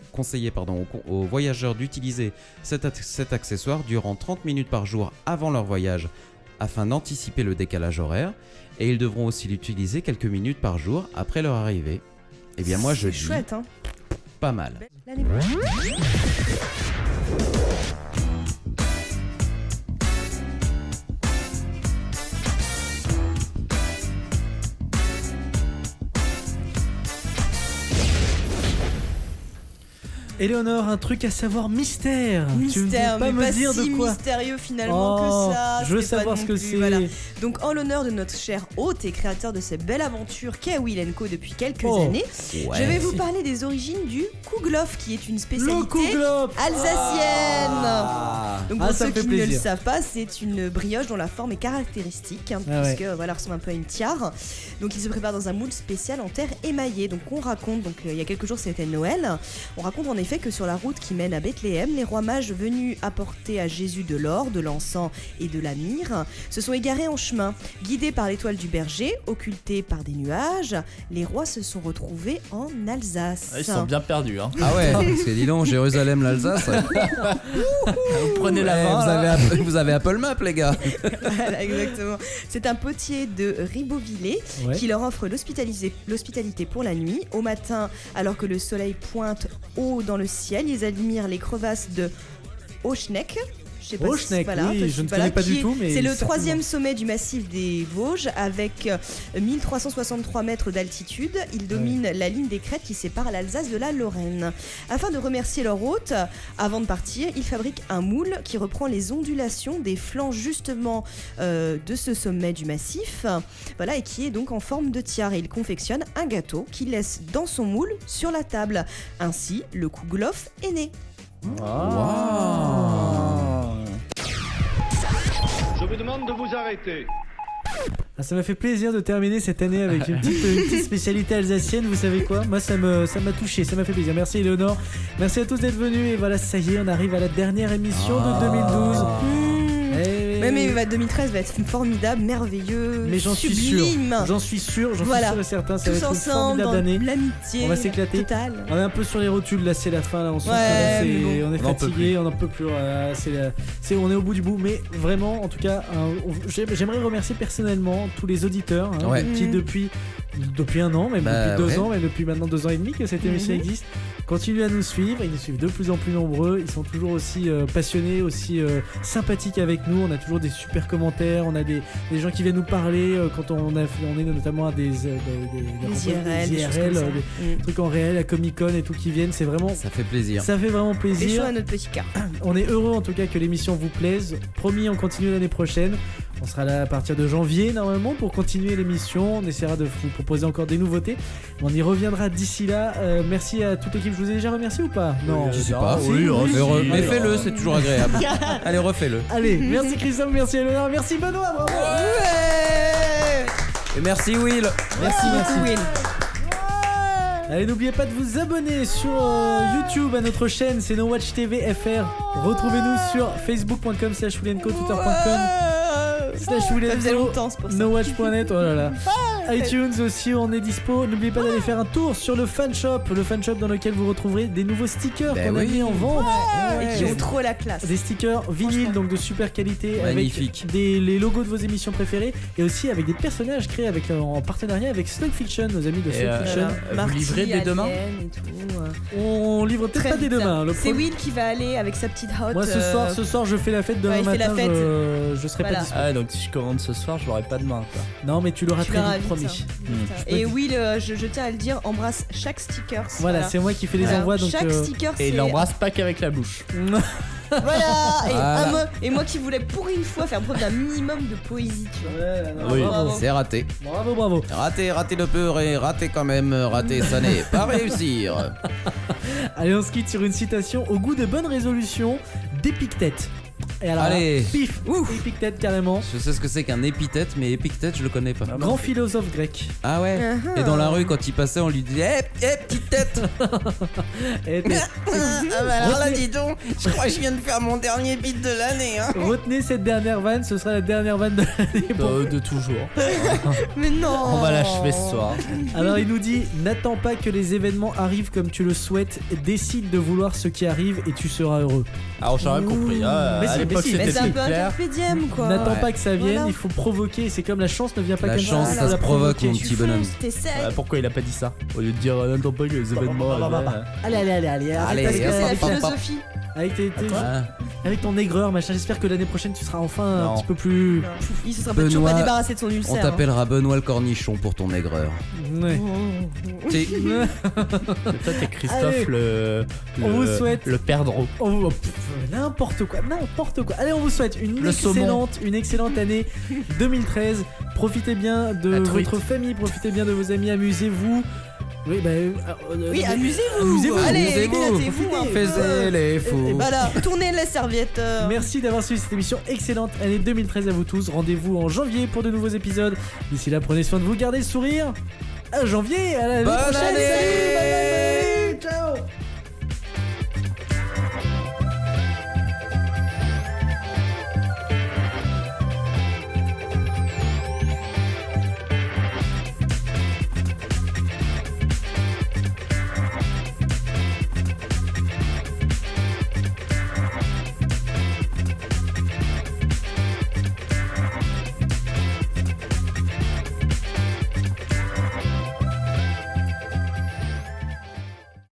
aux voyageurs d'utiliser cet accessoire durant 30 minutes par jour avant leur voyage afin d'anticiper le décalage horaire, et ils devront aussi l'utiliser quelques minutes par jour après leur arrivée. Eh bien moi je dis... chouette, hein. pas mal. L'année prochaine. Éléonore, un truc à savoir mystère. Tu ne Mystère, veux pas mais me dire si de quoi. mystérieux finalement que ça. Je veux c'est pas savoir non ce que plus, c'est. voilà. Donc en l'honneur de notre cher hôte et créateur de cette belle aventure qu'est Will & Co depuis quelques années, Ouais. je vais vous parler des origines du Kouglof, qui est une Le spécialité Kouglof. alsacienne. Donc pour Ah, ça ceux me fait qui ne le plaisir. savent pas, c'est une brioche dont la forme est caractéristique, Ah ouais. puisque voilà, ressemble un peu à une tiare. Donc il se prépare dans un moule spécial en terre émaillée. Donc on raconte, il y a quelques jours c'était Noël, on raconte en effet que sur la route qui mène à Bethléem, les rois mages venus apporter à Jésus de l'or, de l'encens et de la myrrhe se sont égarés en chemin. Guidés par l'étoile du berger, occultés par des nuages, les rois se sont retrouvés en Alsace. Ils sont bien perdus. Hein. Ah ouais, parce que dis donc, Jérusalem, l'Alsace. Vous prenez la Ouais, main. vous avez Apple Map, les gars. Voilà, exactement. C'est un potier de Ribeauvillé Ouais. qui leur offre l'hospitalité pour la nuit. Au matin, alors que le soleil pointe haut dans le ciel, ils admirent les crevasses de Auschneck. Je sais pas Auschneck, oui, je ne connais pas du tout, mais c'est le certainement. 3e sommet du massif des Vosges avec 1363 mètres d'altitude. Il domine la ligne des crêtes qui sépare l'Alsace de la Lorraine. Afin de remercier leur hôte, avant de partir, ils fabriquent un moule qui reprend les ondulations des flancs justement de ce sommet du massif, voilà, et qui est donc en forme de tiare. Et ils confectionnent un gâteau qu'ils laissent dans son moule sur la table. Ainsi, le Kouglof est né. Je vous demande de vous arrêter. Ah, ça m'a fait plaisir de terminer cette année avec une petite spécialité alsacienne. Vous savez quoi? Moi, ça m'a touché, ça m'a fait plaisir. Merci Éléonore. Merci à tous d'être venus. Et voilà, ça y est, on arrive à la dernière émission de 2012. Mais 2013 va être formidable, merveilleux, Mais j'en suis sûr, sublime. j'en suis sûr Voilà. et certain, ça Tous va être une ensemble, formidable dans année. l'amitié On va s'éclater. totale. On est un peu sur les rotules, là c'est la fin, là on sent Ouais, que là, mais bon. on est On en peut fatigué, on n'en peut plus, voilà, on est au bout du bout, mais vraiment en tout cas, j'aimerais remercier personnellement tous les auditeurs hein, Ouais. qui depuis un an, même Bah, depuis 2 ouais. ans, même depuis maintenant 2 ans et demi que cette émission existe, continuent à nous suivre, ils nous suivent de plus en plus nombreux, ils sont toujours aussi passionnés, aussi sympathiques avec nous, on a toujours des super commentaires, on a des gens qui viennent nous parler quand on est notamment à des IRL, des choses comme ça. des trucs en réel, à Comic Con et tout qui viennent, c'est vraiment, Ça fait plaisir. ça fait vraiment Des plaisir. choix à notre petit cœur. On est heureux en tout cas que l'émission vous plaise. Promis, on continue l'année prochaine. On sera là à partir de janvier normalement pour continuer l'émission. On essaiera de vous proposer encore des nouveautés. On y reviendra d'ici là. Merci à toute l'équipe. Je vous ai déjà remercié ou pas? Non. Je sais pas. Oui, si. Mais fais-le, c'est toujours agréable. Allez, refais-le. Allez, merci Christophe, merci Eleonore, merci Benoît, bravo. Et merci, Will. Merci, merci. Will. Allez, n'oubliez pas de vous abonner sur YouTube à notre chaîne, c'est No Watch TV FR. Retrouvez-nous sur facebook.com/willenco, twitter.com/willenco. Ça faisait longtemps, c'est pour ça. NoWatch.net, oh là là. iTunes aussi, on est dispo. N'oubliez pas d'aller faire un tour sur le fan shop dans lequel vous retrouverez des nouveaux stickers Ben qu'on a oui. mis en vente. Et qui ont trop la classe. Des stickers vinyles, donc de super qualité, Magnifique. avec les logos de vos émissions préférées et aussi avec des personnages créés en partenariat avec Slug Fiction, nos amis de Slug Fiction. Vous livrez dès demain? Alien et tout. On livre peut-être Très pas dès vite. demain. Le C'est premier- Will qui va aller avec sa petite hot. Moi ce soir je fais la fête demain il fait la matin, fête. je serai Voilà. pas dispo. Ah, donc si je commande ce soir, je l'aurai pas demain. Quoi. Non mais tu l'auras Tu très l'auras vite, vite, promis. hein. Et Will, je tiens à le dire, embrasse chaque sticker. Voilà, c'est moi qui fais les Voilà. envois donc Chaque sticker, Et il c'est. l'embrasse pas qu'avec la bouche. Voilà. Voilà. Et moi qui voulais pour une fois faire preuve d'un minimum de poésie, tu vois. Oui. Bravo. C'est raté. Bravo. Raté de peur et raté quand même. Raté, ça n'est pas réussir. Allez, on se quitte sur une citation au goût de bonne résolution d'Épictète. Et alors, Allez. pif, Épictète carrément. Je sais ce que c'est qu'un épithète, mais épictète, je le connais pas. Grand philosophe grec. Ah ouais. Uh-huh. Et dans la rue, quand il passait, on lui disait petite tête. Et Alors là, dis donc, je crois que je viens de faire mon dernier beat de l'année. Hein. retenez cette dernière vanne, ce sera la dernière vanne de l'année. De toujours. Mais non. On va l'achever ce soir. Alors il nous dit, n'attends pas que les événements arrivent comme tu le souhaites, décide de vouloir ce qui arrive et tu seras heureux. Alors j'aurais compris. Mais c'est Elle est l'époque si, c'était Mais c'est un plus peu un clair. carpe diem, quoi. N'attends Ouais. pas que ça vienne, Voilà. il faut provoquer. C'est comme la chance ne vient pas La comme chance, ça. ça faut se la provoque, provoquer. mon petit bonhomme. T'essayes. Pourquoi il a pas dit ça au lieu de dire n'attends pas que les événements. Allez, Allez, arrête Parce que c'est la hop, hop, hop. philosophie. avec Ah, avec ton aigreur, machin. J'espère que l'année prochaine tu seras enfin un Non. petit peu plus. Il se sera pas toujours pas Benoît, débarrassé de son on ulcère. t'appellera Benoît le Cornichon pour ton aigreur. Ouais. T'es- Toi t'es Christophe Allez. On vous souhaite. le perdreau. N'importe quoi. Allez, on vous souhaite Le saumon. une excellente année 2013. Profitez bien de La truite. votre famille, profitez bien de vos amis, amusez-vous. Oui, Oui, amusez-vous. Amusez-vous, Allez, amusez-vous. éclatez-vous un peu. Faisez les Et fous. voilà, tournez la serviette. Merci d'avoir suivi cette émission. Excellente année 2013 à vous tous. Rendez-vous en janvier pour de nouveaux épisodes. D'ici là, prenez soin de vous, gardez le sourire. À janvier, à l'année Bonne prochaine. année. Salut, bye bye.